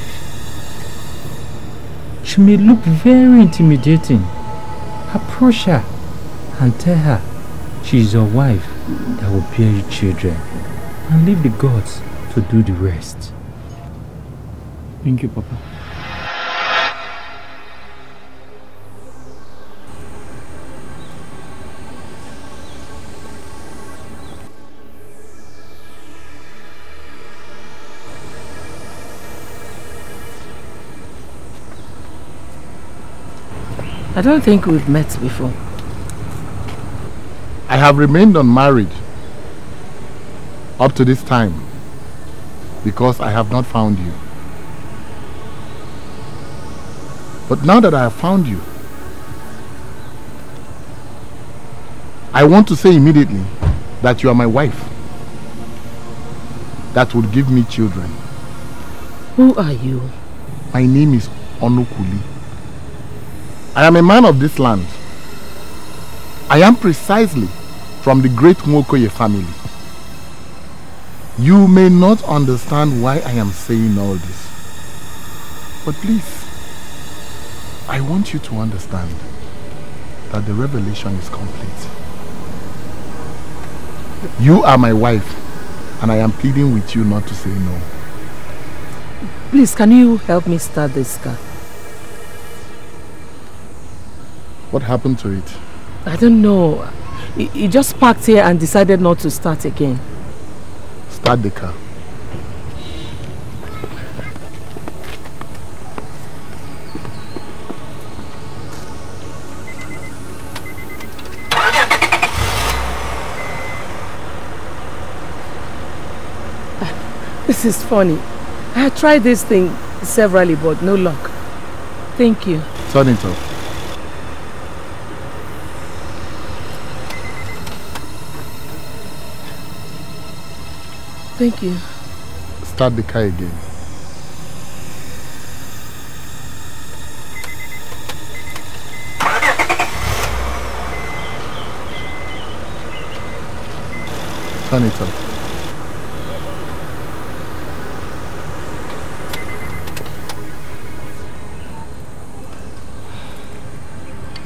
She may look very intimidating. Approach her and tell her she is your wife that will bear you children, and leave the gods to do the rest. Thank you, Papa. I don't think we've met before. I have remained unmarried up to this time because I have not found you. But now that I have found you, I want to say immediately that you are my wife that would give me children. Who are you? My name is Onny. I am a man of this land. I am precisely from the great Nwokoye family. You may not understand why I am saying all this. But please, I want you to understand that the revelation is complete. You are my wife, and I am pleading with you not to say no. Please, can you help me start this car? What happened to it? I don't know. He just parked here and decided not to start again. Start the car. This is funny. I had tried this thing severally, but no luck. Thank you. Turn it off. Thank you. Start the car again. Turn it off.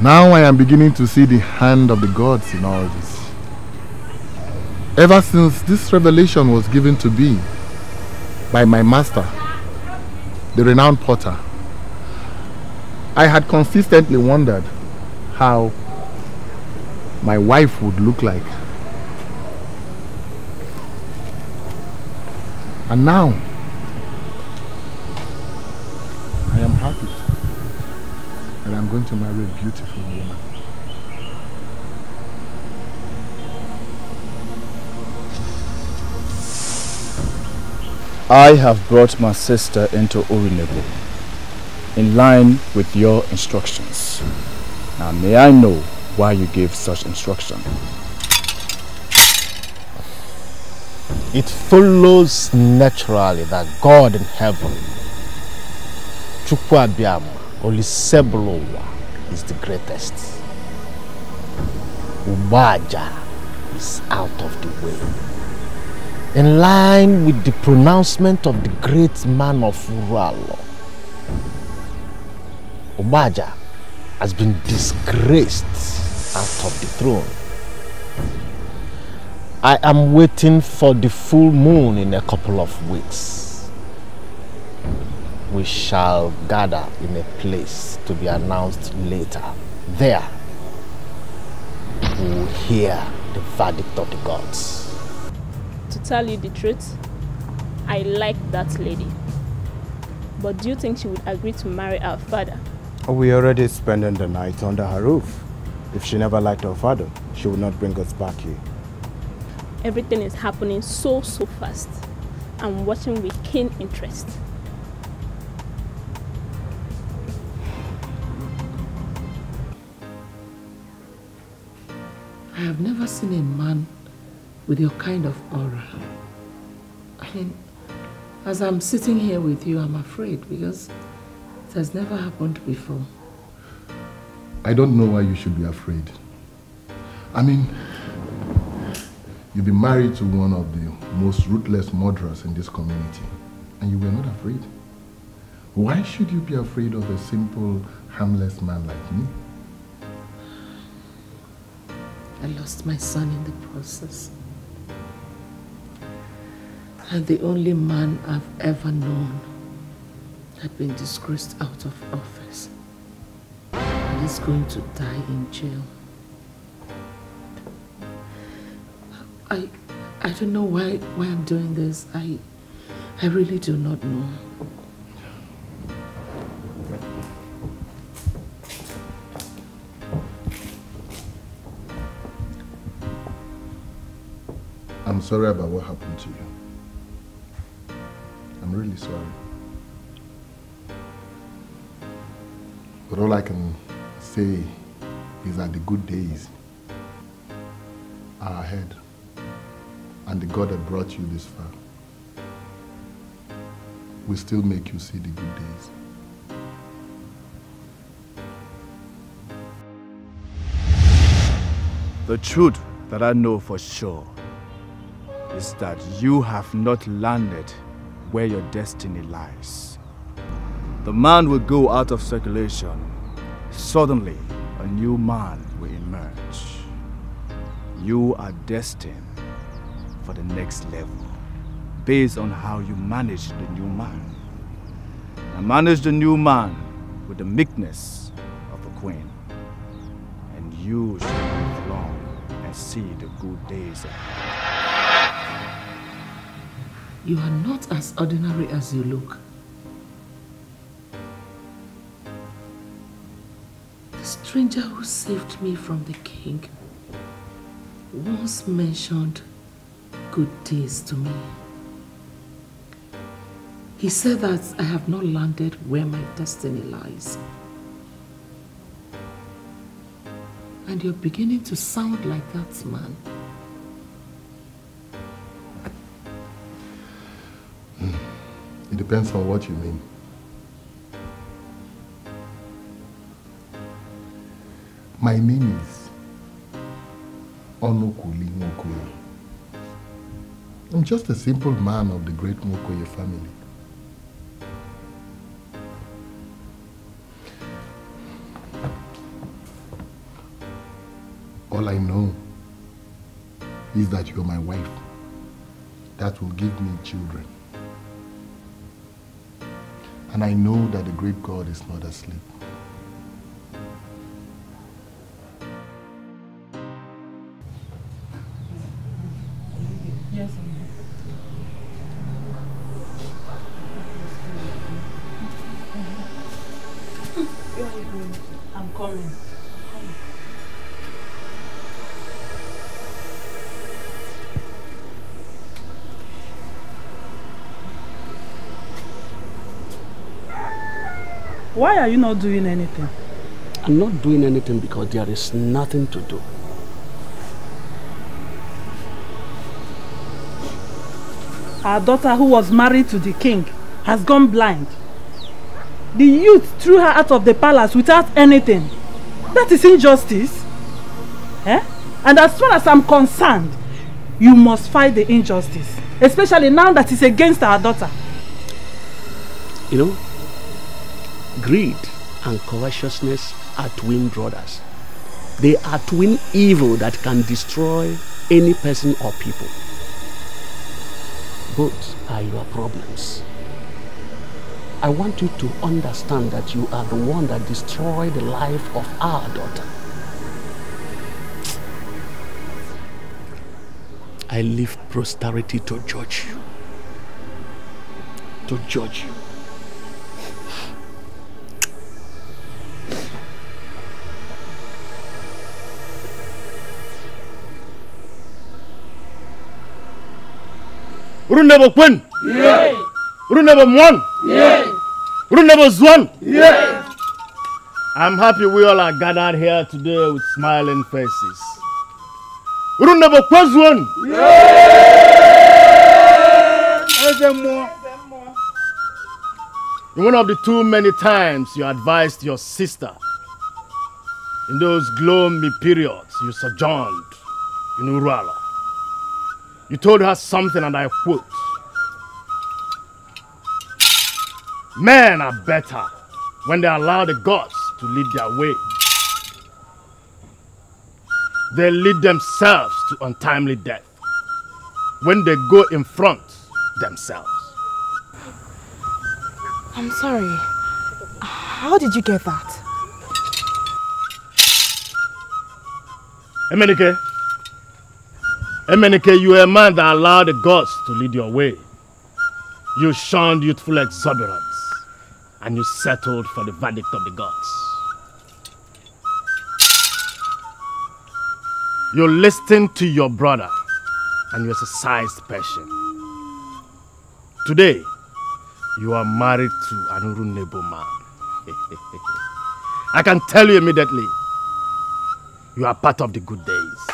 Now I am beginning to see the hand of the gods in all this. Ever since this revelation was given to me by my master, the renowned potter, I had consistently wondered how my wife would look like. And now, I am happy that I'm going to marry a beautiful woman. I have brought my sister into Urunebo in line with your instructions. Now may I know why you gave such instruction? It follows naturally that God in heaven, Chukwu Abiyama, Olisebolowa, is the greatest. Umaja is out of the way. In line with the pronouncement of the great man of Urualo, Umaja has been disgraced out of the throne. I am waiting for the full moon in a couple of weeks. We shall gather in a place to be announced later. There, we will hear the verdict of the gods. To tell you the truth, I like that lady. But do you think she would agree to marry our father? We already spending the night under her roof. If she never liked her father, she would not bring us back here. Everything is happening so fast. I'm watching with keen interest. I have never seen a man with your kind of aura. I mean, as I'm sitting here with you, I'm afraid because it has never happened before. I don't know why you should be afraid. I mean, you've been married to one of the most ruthless murderers in this community, and you were not afraid. Why should you be afraid of a simple, harmless man like me? I lost my son in the process. And the only man I've ever known had been disgraced out of office. And he's going to die in jail. I don't know why I'm doing this. I really do not know. I'm sorry about what happened to you. I'm really sorry. But all I can say is that the good days are ahead. And the God that brought you this far will still make you see the good days. The truth that I know for sure is that you have not landed where your destiny lies. The man will go out of circulation. Suddenly, a new man will emerge. You are destined for the next level, based on how you manage the new man. Now manage the new man with the meekness of a queen, and you shall live long and see the good days ahead. You are not as ordinary as you look. The stranger who saved me from the king once mentioned good days to me. He said that I have not landed where my destiny lies. And you're beginning to sound like that man. It depends on what you mean. My name is Onokuli Nwokoye. I'm just a simple man of the great Nwokoye family. All I know is that you're my wife. That will give me children. And I know that the great God is not asleep. Yes, I'm coming. Why are you not doing anything? I'm not doing anything because there is nothing to do. Our daughter, who was married to the king, has gone blind. The youth threw her out of the palace without anything. That is injustice. Eh? And as far as I'm concerned, you must fight the injustice, especially now that it's against our daughter. You know, greed and covetousness are twin brothers. They are twin evil that can destroy any person or people. Both are your problems. I want you to understand that you are the one that destroyed the life of our daughter. I leave posterity to judge you. To judge you. Urunebo Kwen? Yeah. Urunebo Mwan? Yeah. Urunebo Zwan? Yeah. I'm happy we all are gathered here today with smiling faces. Urunebo Kwezwan? Yeah. In one of the too many times you advised your sister in those gloomy periods you sojourned in Urala. You told her something, and I quote, "Men are better when they allow the gods to lead their way. They lead themselves to untimely death when they go in front themselves." I'm sorry. How did you get that? Emenike, you are a man that allowed the gods to lead your way. You shunned youthful exuberance, and you settled for the verdict of the gods. You listened to your brother, and you exercised passion. Today, you are married to an Urunebo man. I can tell you immediately, you are part of the good days.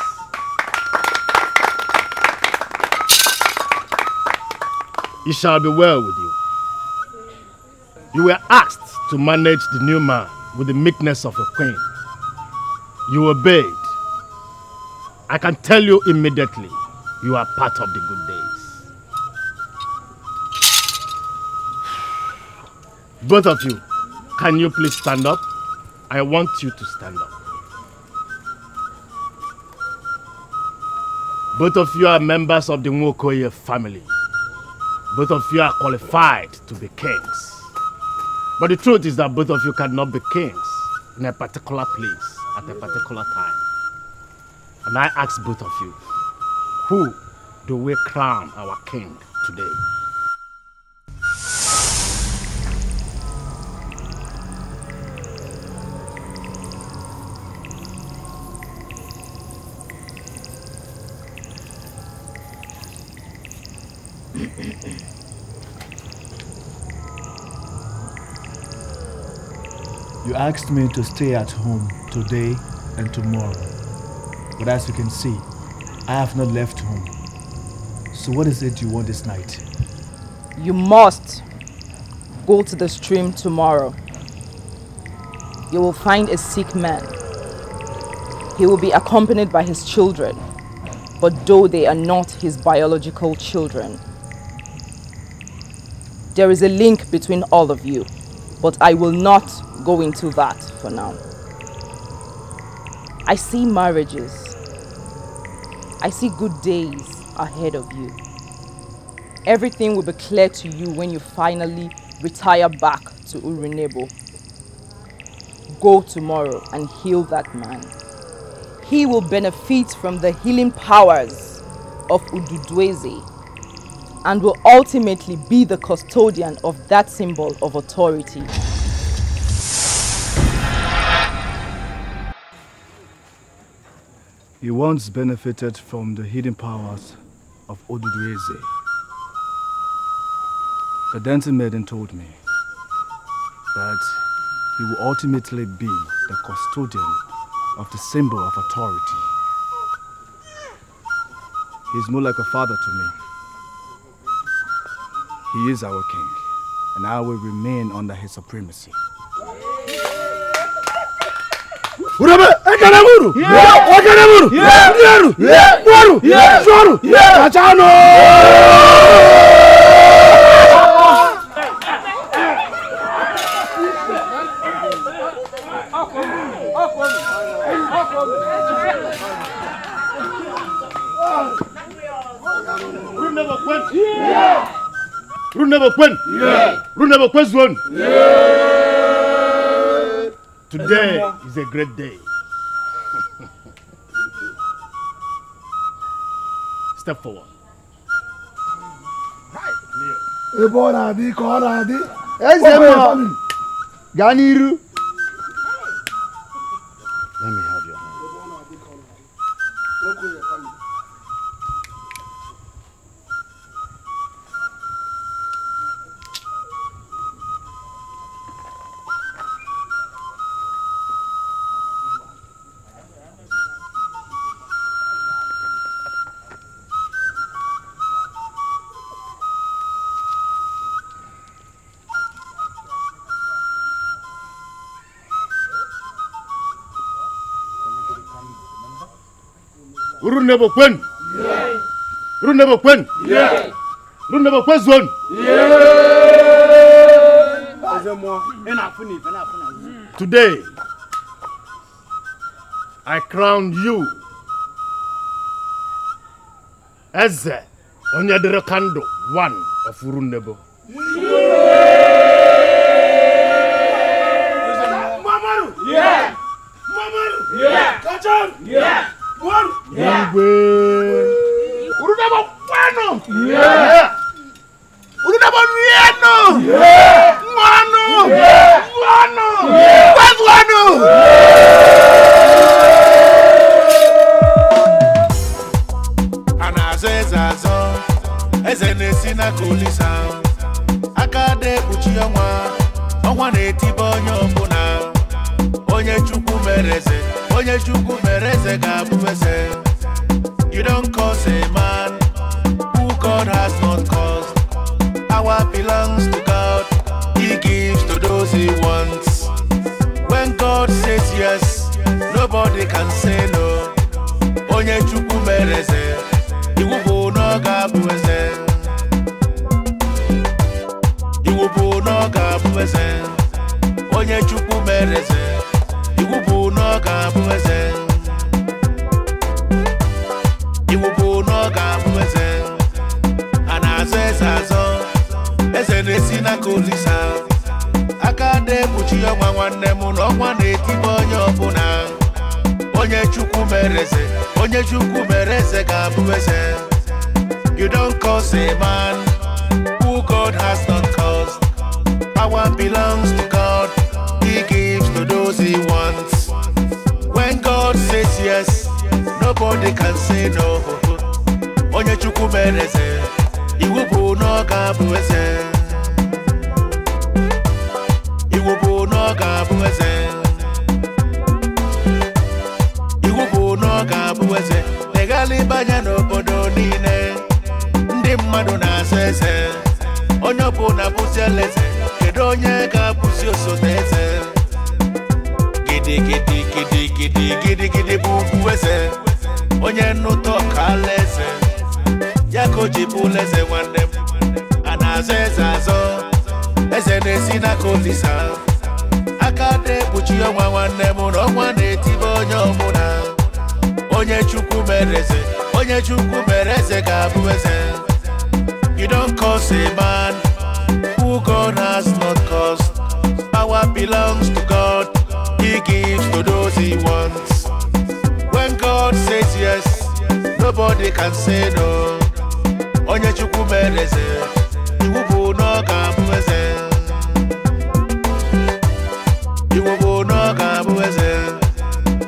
It shall be well with you. You were asked to manage the new man with the meekness of a queen. You obeyed. I can tell you immediately, you are part of the good days. Both of you, can you please stand up? I want you to stand up. Both of you are members of the Nwokoye family. Both of you are qualified to be kings. But the truth is that both of you cannot be kings in a particular place at a particular time. And I ask both of you, who do we crown our king today? You asked me to stay at home today and tomorrow. But as you can see, I have not left home. So what is it you want this night? You must go to the stream tomorrow. You will find a sick man. He will be accompanied by his children, but though they are not his biological children. There is a link between all of you, but I will not go into that for now. I see marriages. I see good days ahead of you. Everything will be clear to you when you finally retire back to Urunebo. Go tomorrow and heal that man. He will benefit from the healing powers of Ududweze and will ultimately be the custodian of that symbol of authority. He once benefited from the hidden powers of Ududweze. The dancing maiden told me that he will ultimately be the custodian of the symbol of authority. He is more like a father to me. He is our king, and I will remain under his supremacy. Today is a great day. Step forward. Ganiru. Let me have your hand. Urunebo Kwen. Yeah. Urunebo Kwen. Yeah. Urunebo Kwen zone. Yeah. Today, I crown you as Onyadere Kando, one of Urunebo. Mamaru. Yeah. Mamaru. Yeah. Kacham. Yeah. One. Yeah. Urunebo Kwano. Yeah. Urunebo Rieno. Yeah. Mwano. Yeah. Mwano. Yeah. Where's Wano? Anazezazo. Ezenesina kulisa. Akade uchiyonwa. Onwa netibo nyobuna. Onye chukwu mereze. Onye chukwu mereze gabuweze. You don't cause a man who God has not caused. Power belongs to God. He gives to those he wants. When God says yes, nobody can say no. Onye chukwu mereze. Iwubu no gabuweze. Iwubu no gabuweze. Onye chukwu mereze. Iwubu no gabuweze. Iwubu no gabuweze. Anazezazo. Ezenesina kulisa. Akade buchiyonwa nwanemu n'ọnwa n'etibo onye ọbụna. Onye chukwu mereze. Onye chukwu mereze gabuweze. You don't cause a man who God has not caused. Power belongs to God. He gives to those he wants. When God says yes, nobody can say no. Onye chukwu mereze. Iwubu no gabuweze. Iwubu no gabuweze. Iwubu no gabuweze. Negali banya n'obodo niile. Ndị mmadụ na-asese. Onye ọbụla bụzi eleze. Kedu onye ga-abụzi osote eze? Gidi gidi gidi gidi gidi gidi bụ ugwu eze. Onye nnụtọ ka ala eze. Ya ka o ji bụlụ eze nwanne m. Anaza eze azọ. Eze na-esi n'aka Olisa. Aka na-ekpuchi ọnwa nwanne m n'ọnwa na-etibe onye ọbụla. Onye chukwu mere eze. Onye chukwu mere eze ga-abụ eze. You don't cause a man who God has not caused. Power belongs to God. He gives to those he wants. When God says yes, nobody can say no. Onye chukwu mereze. Iwubu no gabuweze. Iwubu no gabuweze.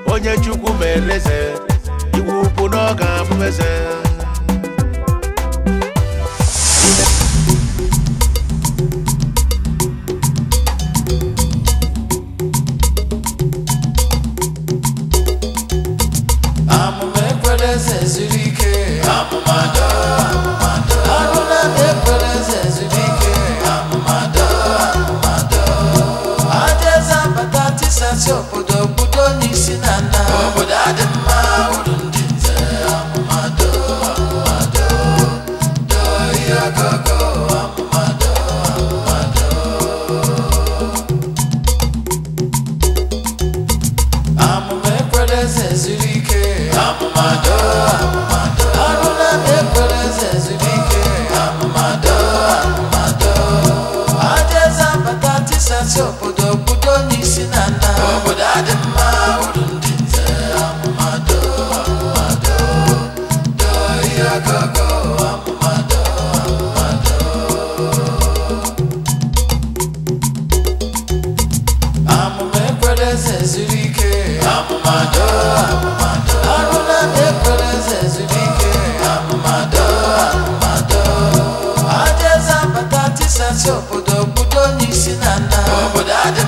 Onye chukwu mereze. Iwubu no gabuweze. sense obodo nisi nana obodo adị